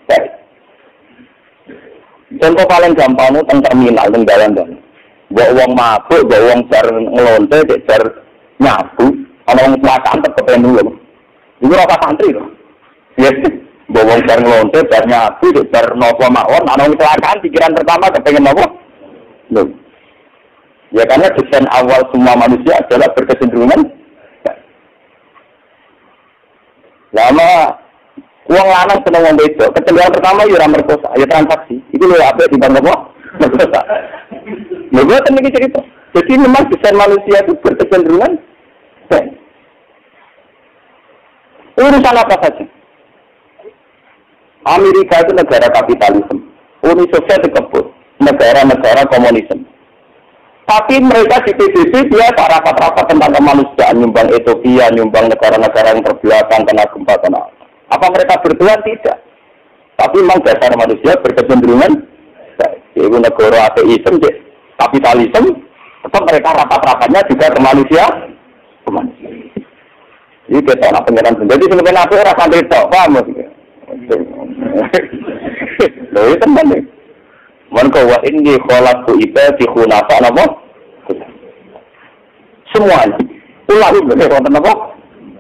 Speaker 1: Baik. Contoh paling gampang itu tentang terminal, tentang jalan-jalan. Bawa uang mabuk, bawa uang jar ngelonte, jar nyabu, kalau uang kecelakaan terkepen dulu. Itu rasa santri loh. Yes. Bawang jar ngelonte, jar nyabu, jar nopo mawon, anak kecelakaan pikiran pertama kepengen nopo. Loh. Ya karena desain awal semua manusia adalah berkecenderungan. Lama uang lanang seneng wong wedok, kecenderungan pertama ya ora merkosa, ya transaksi. Itu lho apa di bang nopo? Merkosa. Lho boten iki cerita. Jadi memang desain manusia itu berkecenderungan. Urusan apa saja? Amerika itu negara kapitalisme, Uni Soviet dikebut, negara-negara komunisme. Tapi mereka di PBB dia rapat-rapat tentang kemanusiaan, nyumbang Ethiopia, nyumbang negara-negara yang terbelakang kena gempa kena. Apa mereka bertuan? Tidak. Tapi memang dasar manusia berkecenderungan, yaitu negara ateisme, kapitalisme, tetap mereka rapat-rapatnya juga kemanusiaan. Ini kita nak pengiran. Jadi sebenarnya aku rasa itu, paham? Loh itu teman nih. Mereka wa inni khalaqtu ibadi hunafa napa? Semuanya. Ulah itu benar napa?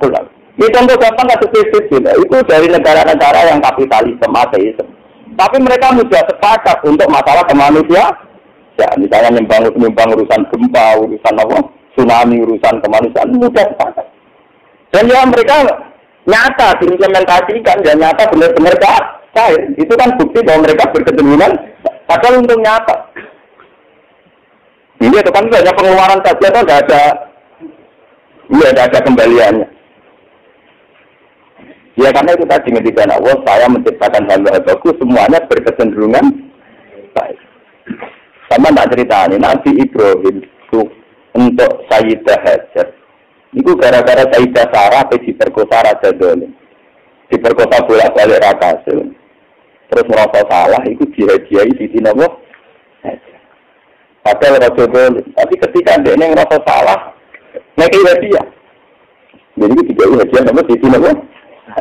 Speaker 1: Ulah. Ini contoh gampang kasus spesifik. Itu dari negara-negara yang kapitalisme ateisme. Tapi mereka mudah sepakat untuk masalah kemanusiaan. Ya, misalnya nyumbang urusan gempa, urusan apa? Tsunami, urusan kemanusiaan mudah sepakat. Dan ya mereka nyata diimplementasikan dan nyata benar-benar cair. Itu kan bukti bahwa mereka berkecenderungan padahal untuk nyata. Ini itu kan banyak pengeluaran saja kan tidak ada kembaliannya. Ya karena itu tadi ngendikan Allah, saya menciptakan hamba-hambaku semuanya berkecenderungan baik. Sama tak cerita ini Nabi Ibrahim itu untuk Sayyidah Hajar. Itu gara-gara Sayyidah Sarah diperkosa Raja Dolim. Diperkosa bolak-balik Rakasul. Terus merasa salah, itu dihadiahi di sini apa? Padahal Raja Dolim. Tapi ketika dia merasa salah, mereka hadiah. Jadi itu hadiah sama di sini apa?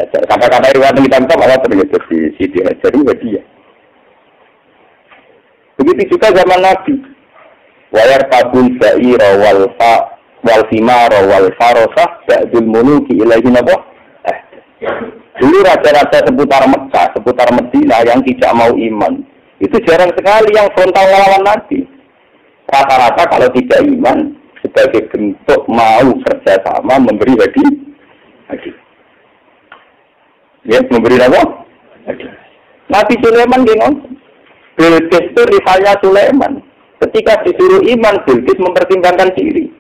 Speaker 1: Kata-kata riwayat kita malah ternyata di Siti Hajar itu hadiah. Begitu juga zaman Nabi. Wayar tabun sa'ira wal simara wal farosah ba'dul munuki ilaihi napa? Dulu raja-raja seputar Mekah, seputar Medina yang tidak mau iman. Itu jarang sekali yang frontal melawan Nabi. Rata-rata kalau tidak iman sebagai bentuk mau kerjasama memberi hadiah. Ya, memberi apa? Nabi Sulaiman dengan Bilqis itu rivalnya Sulaiman. Ketika disuruh iman, Bilqis mempertimbangkan diri.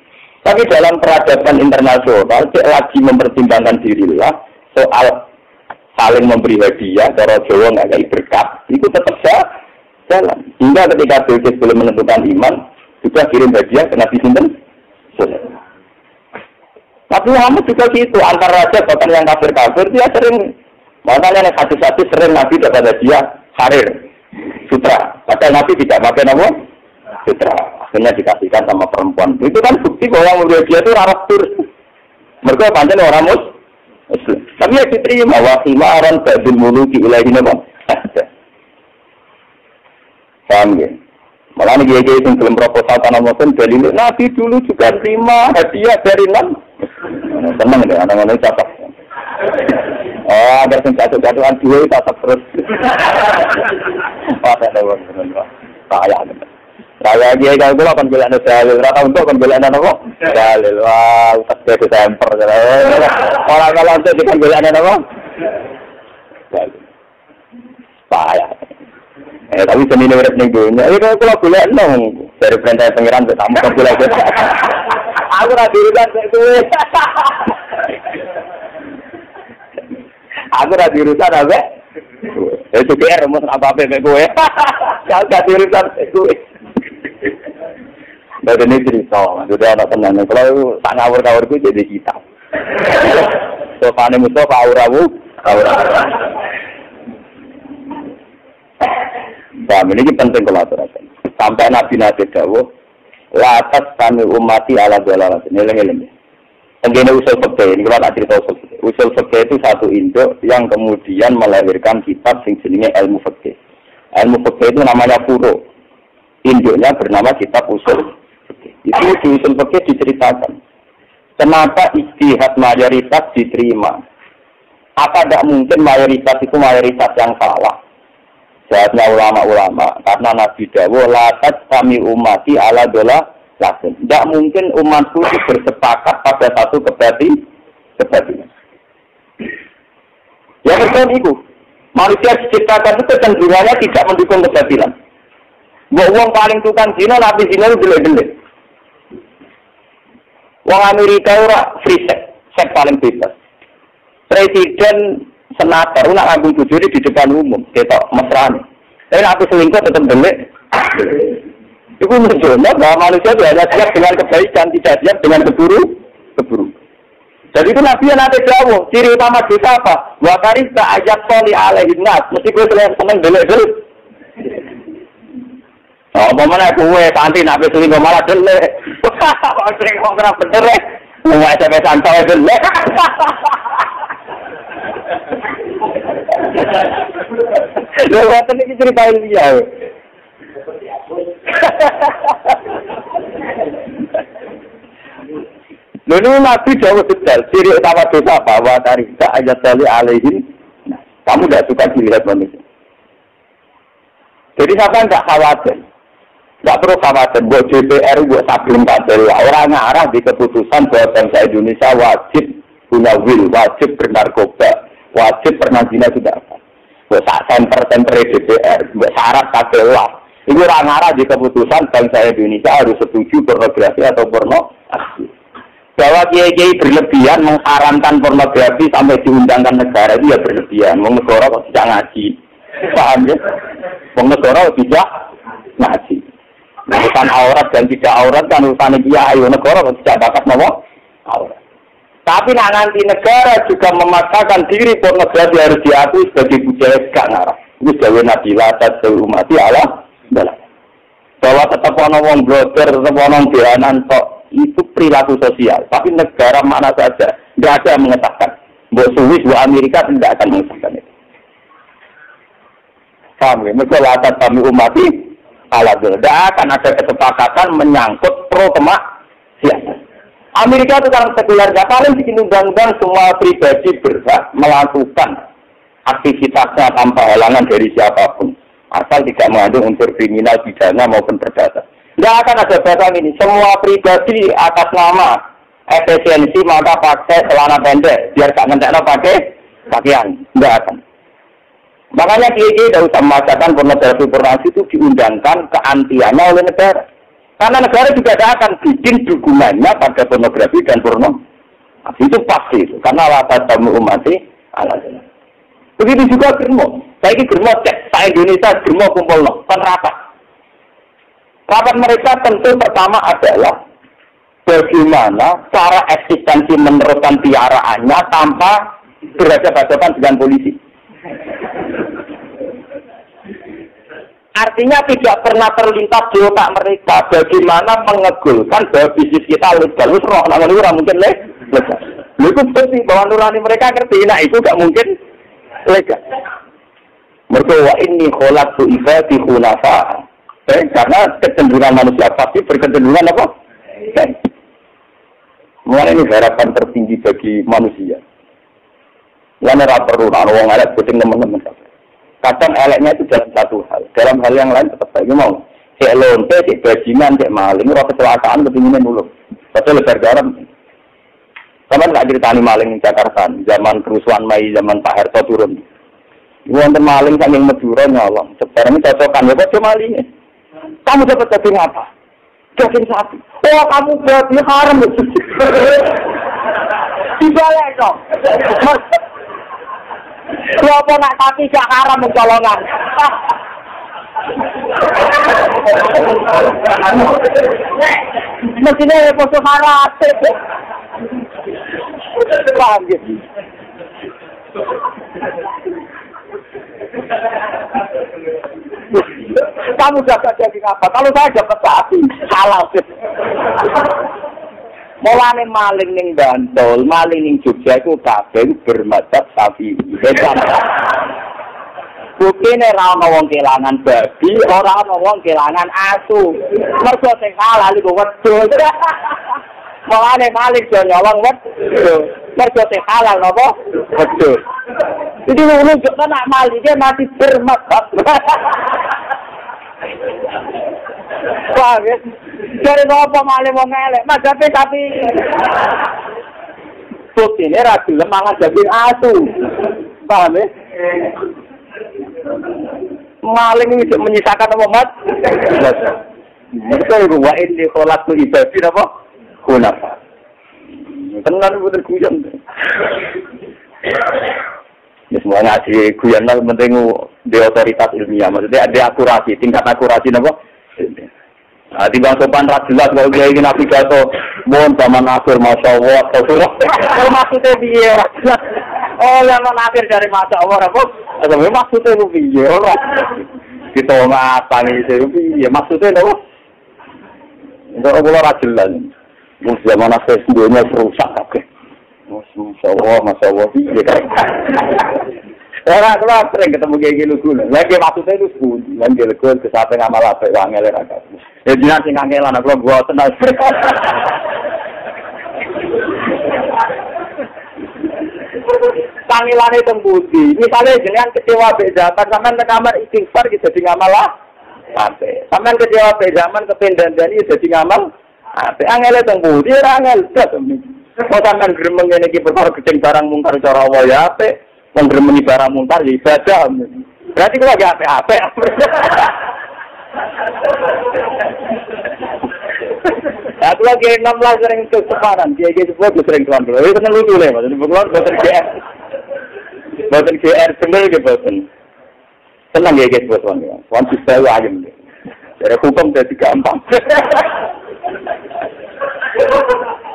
Speaker 1: Tapi dalam peradaban internasional, dia lagi mempertimbangkan dirilah soal saling memberi hadiah, cara Jawa nggak kayak berkat, itu tetap jalan. Hingga ketika Bilqis belum menentukan iman, juga kirim hadiah ke Nabi Sinten. Nabi Muhammad juga gitu, antar raja bahkan yang kafir-kafir, dia sering Makanya hadis-hadis sering Nabi dapat hadiah harir, sutra. Padahal Nabi tidak pakai nama sutra. Akhirnya dikasihkan sama perempuan. Itu kan bukti bahwa mulia dia itu raras tur. Mereka panjang orang Muslim. Tapi ya diterima. Wahimaran ba'dul muluki ilahi nama. Paham ya? Malah nih gaya-gaya yang belum proposal tanah Muslim. Dalil Nabi dulu juga terima hadiah dari Nabi. Senang deh, anak-anak catat. Oh, ada yang jatuh-jatuhan dua itu tak terus. Wah, saya tahu benar. Saya dia kalau dulu akan bilang dalil, rata untuk akan bilang apa? Dalil. Wah, utak saya semper. Orang kalau untuk akan bilang apa? Dalil. Payah. Tapi seni urip ning dunya. Iki kalau boleh nang dari perintah pengiran sama kok boleh. Aku ra diurusan kowe. Aku ra diurusan apa? Itu PR mau apa-apa mek kowe. Ya gak diurusan kowe. Dari ini cerita, sudah anak tenan. Kalau tak ngawur-ngawur ku jadi kita. Sofane Mustafa auramu, aura. Nah, ini penting kalau aturakan. Sampai Nabi dawuh, latas kami umati ala dalalah. Ini. Tenggene usul fikih, ini kalau tak cerita usul fikih. Usul fikih itu satu induk yang kemudian melahirkan kitab sing jenenge ilmu fikih. Ilmu fikih itu namanya furu. Induknya bernama kitab usul fikih. Itu di usul fikih diceritakan. Kenapa ijtihad mayoritas diterima? Apa tidak mungkin mayoritas itu mayoritas yang salah? Jawabnya ulama-ulama, karena Nabi dawuh latat kami umati ala dola lasin. Tidak mungkin umatku itu bersepakat pada satu kebatilan. Ya betul itu. Manusia diciptakan itu kecenderungannya tidak mendukung kebatilan. Wong paling tukang zina, Nabi zina itu jelek-jelek. Wong Amerika ora free sex paling bebas. Presiden senator, nak ngambung bujuri di depan umum, ketok mesrane. Tapi aku selingkuh tetap delik. Itu menunjukkan bahwa manusia itu hanya siap dengan kebaikan, tidak siap dengan keburu. Jadi itu Nabi yang nanti jauh, ciri utama dosa apa? Wakari ayat soli alaihin nas, mesti gue seneng delik-delik. Oh, mana gue santai Nabi selingkuh malah delik. Sering ngomong bener ya, nggak sampai santai delik. Lewat ini cerita ilmiah. Lalu Nabi jauh detail. Ciri utama dosa bahwa dari ayat sali alaihin. Nah, kamu tidak suka dilihat manusia. Jadi siapa tidak khawatir? Tidak perlu khawatir. Buat DPR, buat sablon kader. Orang ngarah di keputusan bahwa bangsa Indonesia wajib punya will, wajib bernarkoba, wajib pernah zina sudah apa. Buat center DPR, buat syarat kader lah. Ini orang ngarah di keputusan bangsa Indonesia harus setuju pornografi atau pornografi. Bahwa kiai-kiai berlebihan mengharamkan pornografi sampai diundangkan negara itu ya berlebihan. Wong negara kok tidak ngaji. Paham ya? Wong negara tidak ngaji. Urusan aurat dan tidak aurat kan urusan kiai. Wong negara kok tidak bakat nama aurat. Tapi nanti negara juga memaksakan diri pornografi harus diakui sebagai budaya gak ngarah. Itu jauh Nabi Latat Umati Allah. Bahwa tetap ono wong blogger, tetap ono bianan kok. Itu perilaku sosial, tapi negara mana saja tidak ada yang mengesahkan. Buat Swiss, buat Amerika tidak akan mengesahkan itu. Kami, mereka latar kami umati ala tidak akan ada kesepakatan menyangkut pro kemaksiatan. Amerika itu kan sekuler, paling bikin undang-undang semua pribadi berhak melakukan aktivitasnya tanpa halangan dari siapapun, asal tidak mengandung unsur kriminal, pidana maupun perdata. Tidak akan ada batas ini. Semua pribadi atas nama efisiensi maka pakai celana pendek. Biar tak ngentekno pakai pakaian. Tidak akan. Makanya kiai-kiai tidak usah memaksakan pornografi itu diundangkan keantiannya oleh negara. Karena negara juga tidak akan bikin dukungannya pada pornografi dan porno. Itu pasti. Karena latar tamu umati alasan. Begitu juga germo. Saya ini germo cek. Saya Indonesia germo kumpul no. Kan rapat. Rapat mereka tentu pertama adalah bagaimana cara eksistensi meneruskan piaraannya tanpa berhadapan dengan polisi. Artinya tidak pernah terlintas di otak mereka bagaimana mengegulkan bahwa bisnis kita legal. Terus roh namanya orang mungkin legal. Itu pasti bahwa nurani mereka ngerti. Nah itu gak mungkin legal. Mereka wa inni kholaqtu ibadi hunafa. Karena kecenderungan manusia pasti berkecenderungan apa? Mulai ini harapan tertinggi bagi manusia. Yang ora perlu ana wong elek kucing teman-teman. Kadang eleknya itu dalam satu hal. Dalam hal yang lain tetap saja mau. Cek lonte, cek bajingan, cek maling, ora kecelakaan kepinginnya dulu. Padahal lebar garam. Sama nggak ceritani maling di Jakarta, zaman kerusuhan Mei, zaman Pak Harto turun. Wonten maling saking Madura nyolong. Sekarang ini cocokan ya kok malingnya. Kamu dapat daging apa? Daging sapi. Oh kamu berarti haram. Dibalik dong. Siapa nak sapi gak haram mencolongan? Mestinya poso haram. Paham gitu. Kamu dapat daging apa? Kalau saya dapat sapi, halal sih. Mulane maling ning Bantul, maling ning Jogja iku kabeh bermadzhab Syafi'i. Buktine ra ono wong kelangan babi, ora ono wong kelangan asu. Mergo sing halal iku wedhus. Mulane maling yo nyolong wedhus. Mergo sing halal napa? Wedhus. Jadi nunjukno nak maling dia masih bermadzhab. Wah, dari apa maling wong elek? Madhabe tapi buktine ra gelem mangan daging asu. Paham ya? Maling ini menyisakan apa mat? Mereka itu wa inni kholaqtu ibadi apa? Hunafa. Tenan bener guyon. Ya semua ngaji guyon lah penting di otoritas ilmiah. Maksudnya ada akurasi, tingkat akurasi apa? Di bang sopan ras jelas kalau dia ingin navigator, mohon zaman akhir masya Allah. Maksudnya dia, oh yang akhir dari masya Allah, apa? Maksudnya dia, kita ngapa nih dia maksudnya apa? Untuk Allah ras jelas, zaman akhir semuanya rusak oke. Masya Allah, dia kan. Orang keluar sering ketemu kayak gitu, lagi maksudnya itu sebut, lagi lekun kesate ngamal apa, wangel raga. Ya jinak sing kangelan aku gua tenang. Pangilane tembuti. Misalnya jenengan kecewa be zaman sampean nang kamar istighfar iki dadi ngamal apik. Sampean kecewa be zaman kependandani dadi ngamal apik. Angele tembuti ora angel blas. Kok sampean gremeng ngene iki perkara geceng barang mungkar cara Allah ya apik. Wong gremeni barang mungkar ya ibadah. Berarti kok lagi apik-apik. Aku lagi 16 sering keseparan, dia sebuah sering tuan dulu. Itu kan lucu nih, maksudnya keluar boten GR bener ke boten. Tenang ya guys buat tuan ya, tuan bisa ayam deh. Dari hukum jadi gampang.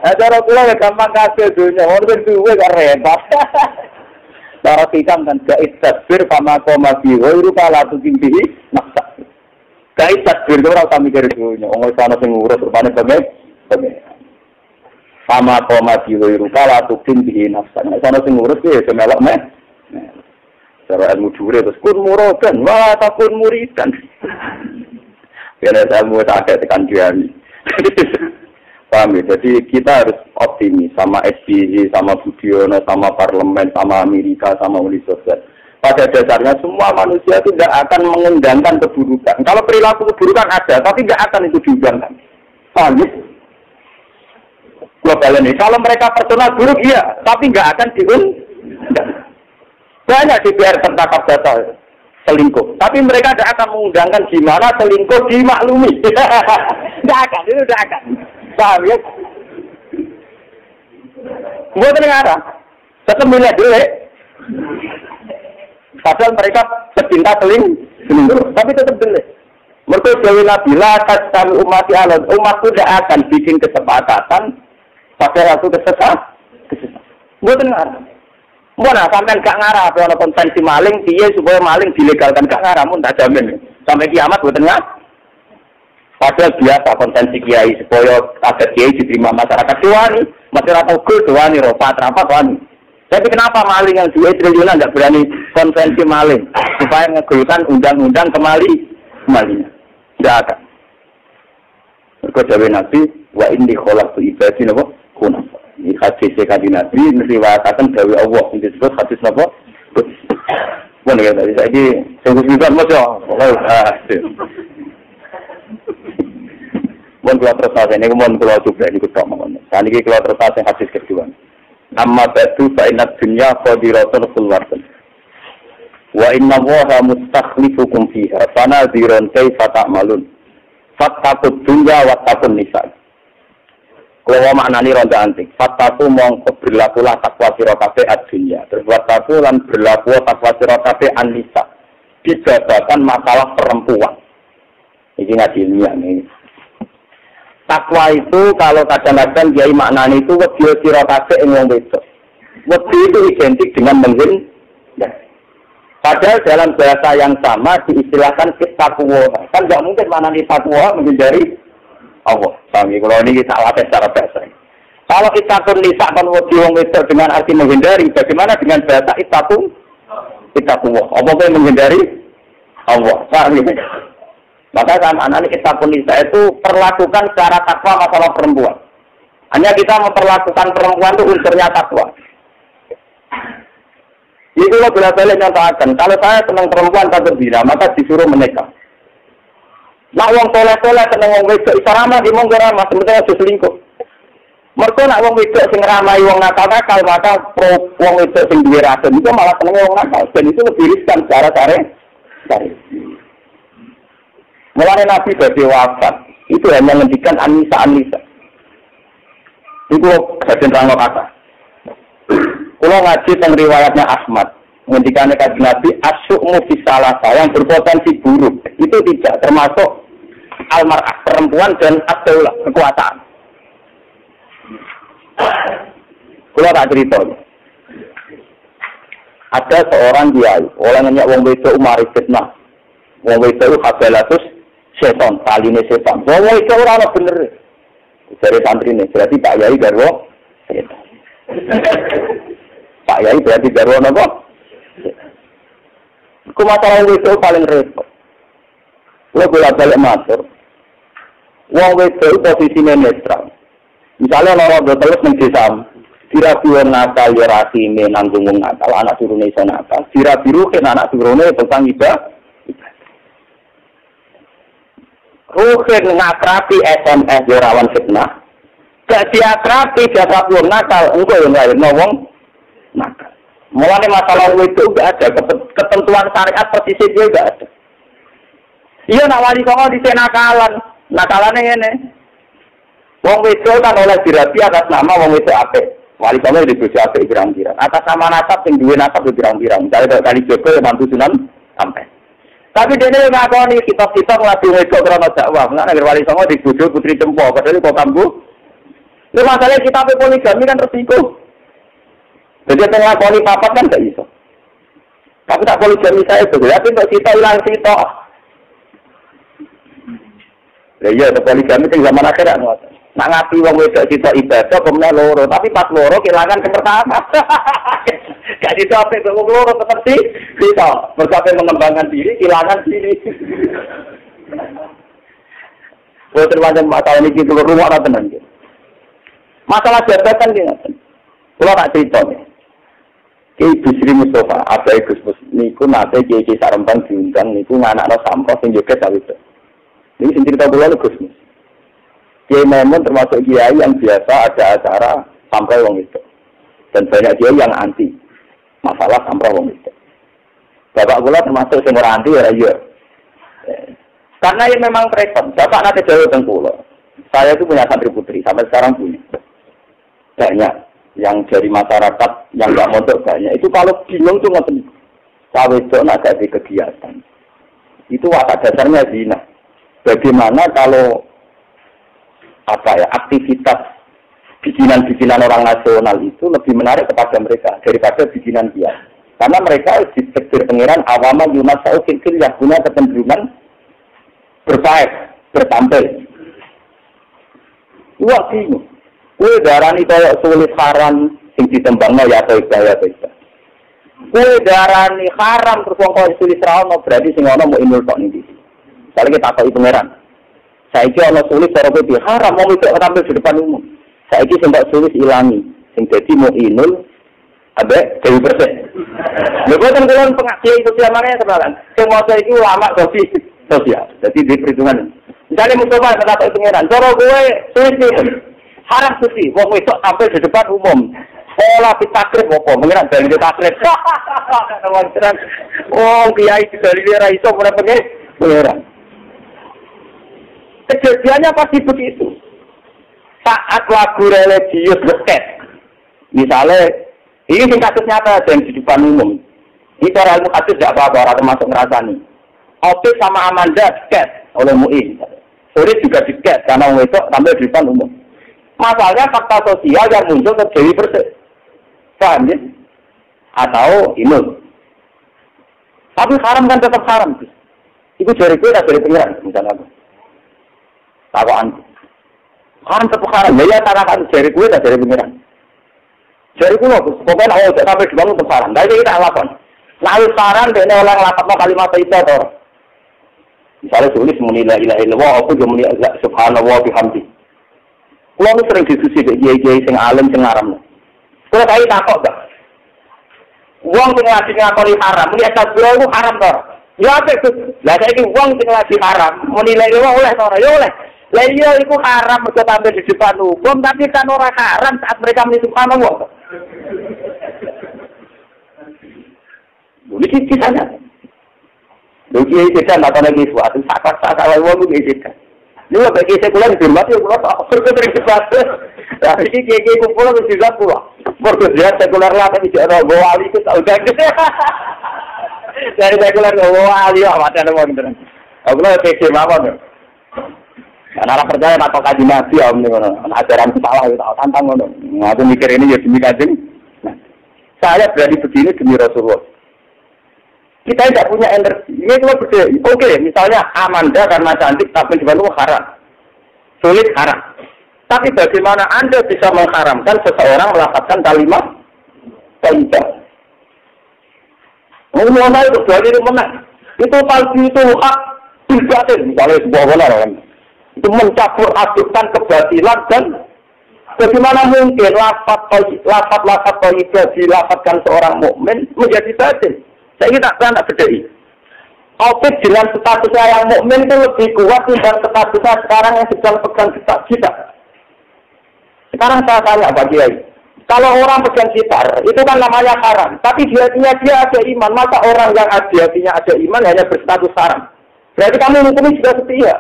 Speaker 1: Cara pulang ya gampang kasih dunia, orang berdua gak repot. Cara hikam kan gait tasbir sama koma biru, itu kalah tuh kimpihi maksa. Gait tasbir itu orang kami dari dunia, orang sana sing ngurus rupanya bagai. Sama koma biru, itu kalah tuh kimpihi maksa. Sana sing ngurus ya semelok meh. Cara ilmu jure terus kun murokan, wah takun muridan. Biar ilmu ada tekan diami. Paham ya? Jadi kita harus optimis sama SBY, sama Budiono, sama parlemen, sama Amerika, sama Uni Soviet. Pada dasarnya semua manusia tidak akan mengundangkan keburukan. Kalau perilaku keburukan ada, tapi tidak akan itu diundangkan. Paham ya? Global ini. Kalau mereka personal buruk, iya, tapi tidak akan diundang. Banyak DPR tertangkap data selingkuh, tapi mereka tidak akan mengundangkan gimana selingkuh dimaklumi. Tidak akan, itu tidak akan. Paham ya? Buat negara, tetap melihat dulu. Padahal mereka pecinta selingkuh, tapi tetap dulu. Mereka jauh nabila atas kami umat Allah, umatku tidak akan bikin kesepakatan pada waktu kesesat. Buat negara. Mana sampai gak ngarah, kalau konvensi maling, dia supaya maling dilegalkan gak ngarah, pun tak jamin. Sampai kiamat buatan nggak? Padahal biasa kontensi kiai supaya agar kiai diterima masyarakat tuani, masyarakat gul tuani, ropat rapat tuani. Tapi kenapa maling yang 2 triliunan tidak berani konvensi maling supaya ngegulkan undang-undang kembalinya? Tidak akan. Berkata Nabi, wa inni khalaqtu ibadi napa kunaf. Ini hadis sekali Nabi meriwayatkan dari Allah. Ini disebut hadis napa? Bon ya tadi saiki sungguh-sungguh maca. Bon kula terus ini mon kula coba niku tok mawon. Saniki kula terus hadis kedua. Amma ba'du fa inna dunya qadiratun khulwatun. Wa inna Allaha mustakhlifukum fiha fanadhirun kaifa ta'malun. Fattaqud dunya wattaqun nisa. Kalau maknani ronda antik, fattaqu mongko berlakulah takwa sira kabeh ad-dunya. Terus wattaqu lan berlaku takwa sira kabeh an-nisa. Dibabakan masalah perempuan. Iki ngaji ilmiah nih. Takwa itu kalau kadang-kadang kiai maknani itu wedi sira kabeh ing wong wedok. Wedi itu identik dengan menghindar. Padahal dalam bahasa yang sama diistilahkan takwa. Kan enggak mungkin maknani takwa menghindari Allah. Sami kalau ini kita latih secara bahasa. Kalau itakun nisa kan wedi wong wedok dengan arti menghindari, bagaimana dengan bahasa takwa? Apa yang menghindari Allah? Sami. Maka anak-anak kita pun itu perlakukan secara takwa masalah perempuan. Hanya kita memperlakukan perempuan itu unsurnya takwa. Itu lo bolak-balik nyatakan. Kalau saya senang perempuan tak berzina, maka disuruh menikah. Nak wong soleh-soleh seneng wong wedok iso ramah di monggo ramah sementara aja selingkuh. Mergo nak wong wedok sing ngramahi wong nakal-nakal maka pro wong wedok sing duwe racun itu malah seneng wong nakal. Dan itu lebih riskan secara syariat. Mulai Nabi dari wafat, itu hanya menghentikan An-Nisa. Itu bagian rangka kata. Kalau ngaji tentang riwayatnya Ahmad, menghentikan Nabi, asyukmu fisalasa yang berpotensi buruk. Itu tidak termasuk almar'ah perempuan dan ad-daulah, kekuasaan. Kalau tak cerita. Ada seorang kiai, orangnya wong wedok umari fitnah. Wong wedok habalatus setan, taline setan. Wong itu ora ana bener. Dari santri ini, berarti Pak Yai garwa setan. Pak Yai berarti garwa napa? Ku masalah itu paling repot. Lo bolak-balik matur. Wong wedok posisine netral. Misalnya orang terus ning desa, dirabi wong nakal ya rasine nanggung wong nakal, anak turune iso nakal. Dirabi rukin anak turune tukang ibadah. Rukin ngakrapi SMS ya rawan fitnah. Gak diakrapi jasa wong nakal, engko yo nglairno wong nakal. Mulane masalah itu gak ada ketentuan syariat persisnya dia gak ada. Iya nak wali songo di nakalan, nakalane ngene. Wong wedok kan oleh dirabi atas nama wong wedok apik. Wali songo dibojo apik pirang-pirang. Atas nama nasab sing duwe nasab pirang-pirang. Misale kali Joko mantu Sunan sampai. Tapi dene ngakoni kitab-kitab lagu wedok krana dakwah. Nek wali songo dibojo putri Cempo, padahal kok kambu. Lha masalah kitab poligami kan resiko. Jadi ngakoni papat kan gak iso. Tapi tak poligami saya berarti untuk kita hilang sitok. Lah iya poligami sing zaman akhirat ngoten. Nak ngapi wong wedok sitok ibadah kemudian loro, tapi pas loro kehilangan kepertama. Gak dicapai wong loro tetep sih sitok. Bercapai mengembangkan diri, kehilangan diri. Boten pancen masalah niki kulo rumah tenan iki. Masalah jabatan ki ngoten. Kulo tak cerita nih. Ki Bisri Mustafa, abai Gus Mus niku nate Ki Sarembang diundang niku nganakno sampah sing joget sawise. Ini sing cerita kula Gus Mus. Kiai Maimun termasuk kiai yang biasa ada acara sampai wong itu. Dan banyak kiai yang anti masalah sampai wong itu. Bapak kula termasuk sing ora anti ya iya. Karena ini memang repot. Bapak nanti jauh teng kula. Saya itu punya santri putri sampai sekarang punya. Banyak yang dari masyarakat yang nggak mondok banyak. Itu kalau bingung tuh ngoten. Cawe itu nak ada kegiatan. Itu watak dasarnya zina. Bagaimana kalau aktivitas bikinan-bikinan orang nasional itu lebih menarik kepada mereka daripada bikinan dia. Karena mereka ditekdir pengiran awama Yunus Saufil yang punya kecenderungan bertampil. Wah bingung. Kue darani kaya sulit haram sing ditembangno ya to ya to. Kue darani haram terus wong kaya sulit raono berarti sing ono mau inul tok niki. Saiki tak takoki pangeran. Saiki ono sulit cara kowe haram mau itu tampil di depan umum. Saiki sing tak sulit ilangi sing dadi mau inul abe 1000%. Lha boten kula pengajian itu namanya sebenarnya. Sing maca iki ulama sosial. Jadi di perhitungan. Misalnya Mustafa kata Pak Pangeran, cara gue sulit haram suci, wong wedok tampil di depan umum. Olah ditakrib apa? Pangeran dari ditakrib. Oh, kiai dari ra iso ora pangeran. Kejadiannya pasti begitu. Saat lagu religius beket. Misalnya ini kasus nyata dan di depan umum. Ini cara ilmu hadis tidak apa-apa, orang termasuk ngerasani. Opik sama Amanda diket oleh MUI. Sulit juga diket karena orang itu tampil di depan umum. Masalahnya fakta sosial yang muncul ke Dewi Persik. Paham ya? Atau inul. Tapi haram kan tetap haram. Itu dari gue dan dari pengiran. Misalnya apa? Tawaan. Haram tetap haram. Ya tarakan dari gue dan dari pengiran. Jadi kulo, pokoknya awal sampai dibangun untuk saran. Jadi kita lakukan. Lalu saran dengan orang lakukan kalimat itu atau misalnya tulis muni la ilaha illallah, aku juga muni subhanallah bihamdi. Kulo ini sering diskusi dengan kiai sing alim sing aram. Kulo kaya takut gak? Uang sing lagi ngakoni haram, muni astagfirullah itu haram toh. Ya apa itu? Lah saya ini uang sing lagi haram, muni la ilaha oleh toh, ya oleh. Lah iya itu haram mereka tampil di depan umum, tapi kan orang haram saat mereka muni subhanallah. Ini kisahnya. Lagi kita nak lagi suatu sakat awal itu kita. Ini bagi sekuler dihormati, pulau tak berkembang cepat. Tapi ini kumpul itu juga pulau. Berkerja sekuler lah tapi tidak ada wali itu tahu tak. Dari sekuler wali apa ada orang itu. Aku lah PC apa tu? Karena percaya atau kaji nabi om ni ajaran salah itu tahu tantang tu. Aku mikir ini ya demi kaji. Saya berani begini demi Rasulullah. Kita tidak punya energi. Ini kalau berdua, oke, misalnya Amanda karena cantik tapi di Bandung haram. Sulit haram. Tapi bagaimana Anda bisa mengharamkan seseorang melafazkan kalimat thayyibah? Mulai itu dari mana? Itu palsu itu hak batil. Misalnya sebuah benar kan? Itu mencampur adukkan kebatilan dan bagaimana mungkin lafaz thayyibah dilafazkan seorang mukmin menjadi batil? Saya tak bedai. Opik dengan statusnya yang mukmin itu lebih kuat dibanding statusnya sekarang yang sedang pegang kita. Sekarang saya tanya Pak Kiai, kalau orang pegang gitar itu kan namanya haram, tapi di hatinya dia ada iman. Masa orang yang di hatinya ada iman hanya berstatus haram? Berarti kamu hukumnya juga setia.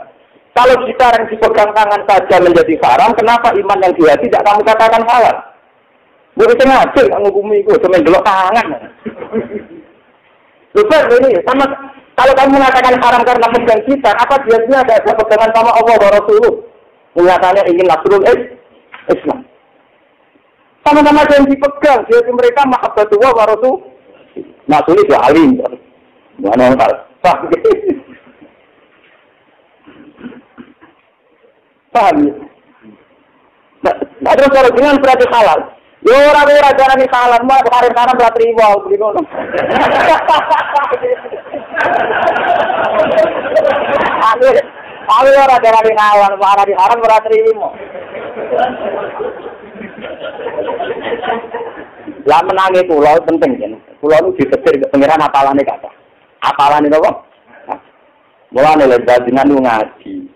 Speaker 1: Kalau gitar yang dipegang tangan saja menjadi haram, kenapa iman yang di hati tidak kamu katakan halal? Bukan sengaja kamu hukumi itu, cuma gelok tangan. Lupa ini sama kalau kamu mengatakan haram karena pegang gitar, apa biasanya ada pegangan sama Allah wa Rasulullah mengatakannya ingin nasrul Islam. Sama-sama yang dipegang, jadi mereka mahabbatullah wa Rasul. Nasrul itu alim. Mana orang paham ya? Nah, terus kalau dengan berarti halal. Yo ora jarane halal, mah kemarin ora trimo beli ngono. Aku ora jarane halal, ora di haram ora trimo. Lah menangi kula penting kan. Kula niku ditetir pengiran apalane kata. Apalane napa? Mulane lek dengan ngaji.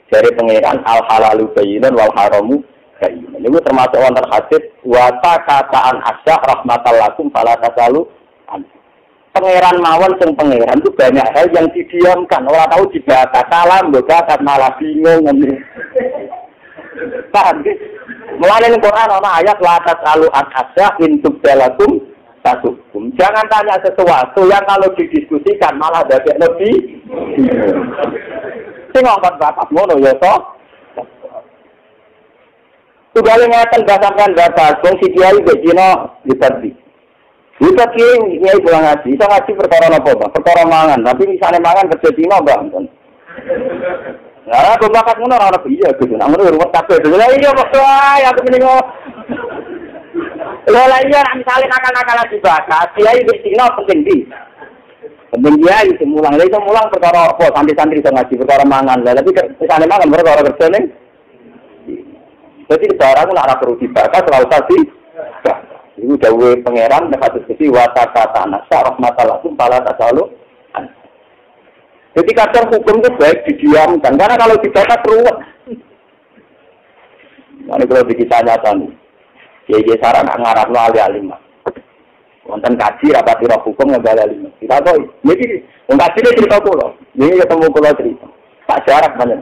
Speaker 1: Dari pengiran al halalu bayyinun wal haramu. Ini termasuk wonten hadis wa kataan asya rahmatal lakum fala tasalu. Pangeran mawon sing pangeran itu banyak hal yang didiamkan, ora tahu dibahas salam mbok malah bingung ngene. Paham nggih? Mulane ning Quran ana ayat la tasalu asya intub dalakum tasukum. Jangan tanya sesuatu yang kalau didiskusikan malah dadi lebih. Sing ngomong bapak ngono ya toh. Tugale ngeten bahasan bahasa fungsi kiai begino dipati. Bisa kiai pulang ngaji, iso ngaji perkara napa, Pak? Perkara mangan, tapi misalnya mangan kerja dino, Pak. Lah kok bakat ngono ora iya Gus. Nang ngono rumah kabeh. Lah iya kok ae aku mending. Lah iya nek misale nakal-nakalan dibakat, dia iki Cina penting di. Penting dia itu mulang. Lah itu mulang perkara apa? Santri-santri iso ngaji perkara mangan. Lah tapi kesane mangan perkara kerja ning. Jadi barang nek ora perlu dibakat ora usah di. Iku dawuhe pangeran nek kados iki wa ta'ala rahmatallahi pala tasalu. Jadi kadang hukum itu baik didiamkan, karena kalau dibaca ruwet. Ini kalau dikisah nyata nih, ya saran ngarap lo alim. Wonten kaji rapat roh hukum nggak alim. Kita tahu, jadi kaji ini cerita pulau, ini ketemu pulau cerita. Tak jarak banyak.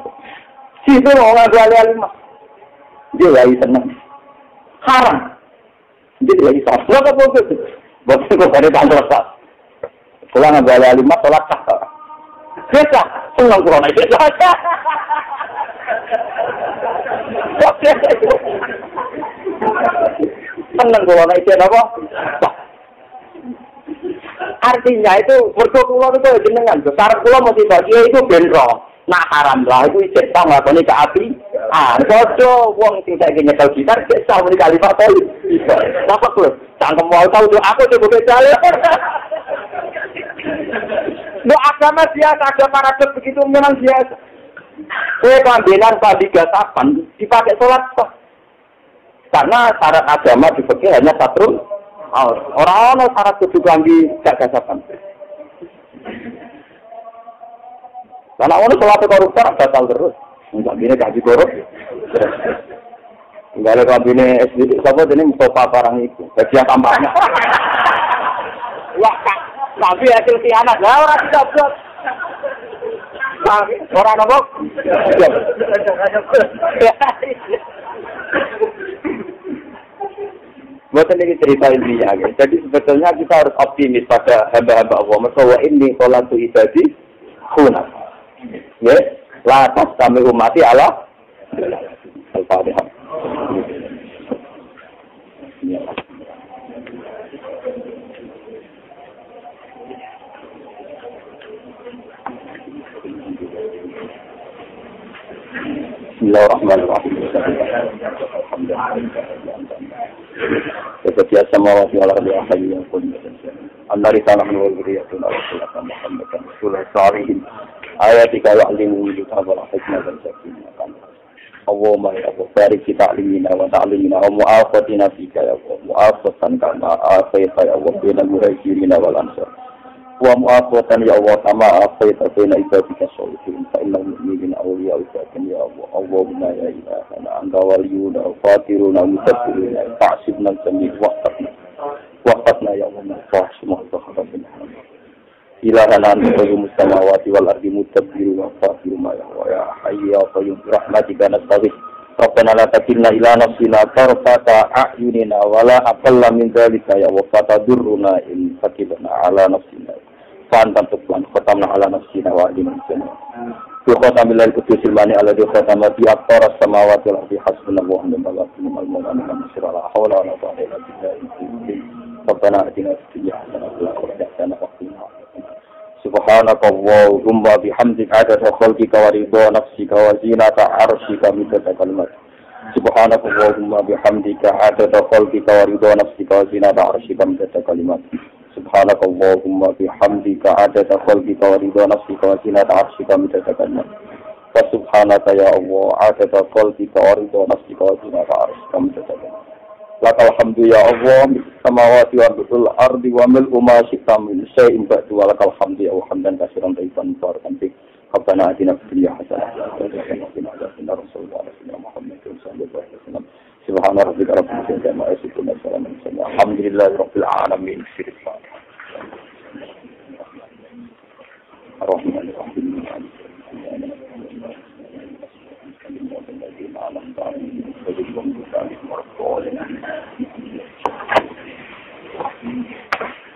Speaker 1: Situ orang nggak alim. Dia lagi seneng. Haram. Dia lagi sah. Kenapa begitu? Bos itu dari kantor sah. Kalau nggak alim, tolak sah. Bisa, senang kurang aja. Senang kurang aja apa? Artinya itu berkumpul itu jenengan. Besar pulau motivasi itu benro. Nak haram lah itu cipta ngelakoni ke api. Bodoh, uang tidak ingin nyetel gitar, bisa beri kalimat polis. Apa tuh? Cangkem mau tahu tuh aku coba berjalan. Lo agama biasa, agama rakyat begitu memang biasa. Kelambenan tadi gasapan dipakai sholat sah. Karena syarat agama di fikih hanya satu. Orang-orang syarat kudu klambi gak gasapan. Karena orang sholat koruptor batal terus. Enggak gini gaji korup. Enggak ada klambine SBD. Siapa ini Mustafa barang itu. Bagian tambahnya. Wah, tapi hasil khianat lah orang tidak buat. Orang apa? Buat ini cerita intinya. Jadi sebetulnya kita harus optimis pada hamba-hamba Allah. Masalah ini kalau tu ibadi khuna. Ya, latas kami umati Allah. Al-Fatihah. Bismillahirrahmanirrahim. Biasa mawati ala rabbi ahli yang pun Andari tanah nuwal beriyatun ala sulatan Muhammad dan Rasulullah Sa'alihin ayatika ya'limu yutab al-hikmah dan sakinah Allahumma ya Allah barik kita ta'limina wa ta'limina wa mu'afatina fika ya Allah mu'afatan kama afaita ya Allah bina muhajirina wal ansar wa mu'afatan ya Allah kama afaita bina ibadika sholihin fa'inna mu'minin awliya usakin ya Allah Allahumma ya ilahana anta waliyuna fatiruna mutabbiruna fa'asibna jamil waqtatna ya Allah fa'asimah ta'habina ilahana anta qayyumus samawati wal ardi mutabbiru wa fatiru ma ya Allah ya hayyu ya qayyum rahmatika nastaghith Rabbana la takilna ila nafsina tarfata a'yunina wa la aqalla min dhalika ya wa fatadurruna in fakibna ala nafsina fantam tuklan khatamna ala nafsina wa alimna jannah wa khatamil qudusil mani ala di khatama bi aqtaras samawati wal ardi hasbunallahu wa ni'mal wakeel al-mu'min nasra la hawla wa la quwwata illa billah Rabbana atina fid dunya hasanah wa fil akhirati hasanah wa qina Subhanakallahumma bihamdika adada khalqika wa ridha nafsika wa zinata 'arsyika midada kalimat Subhanakallahumma bihamdika adada khalqika wa ridha nafsika wa zinata 'arsyika midada kalimat Subhanakallahumma bihamdika adada khalqika wa ridha nafsika wa zinata 'arsyika midada kalimat Wa subhanaka ya Allah adada khalqika wa ridha nafsika wa zinata 'arsyika midada kalimat Lakal hamdu ya Allah samawati wa bil ardi wa mil ma syi'ta min syai'in ba'du wa lakal hamdu ya Allah hamdan katsiran thayyiban mubarakan fi Rabbana atina fid dunya hasanah wa qina adzaban Rasulullah Muhammad sallallahu alaihi wasallam Subhana rabbika rabbil izzati amma yasifun wa salamun alhamdulillahi rabbil alamin Ar-Rahmanir Rahim Thank you.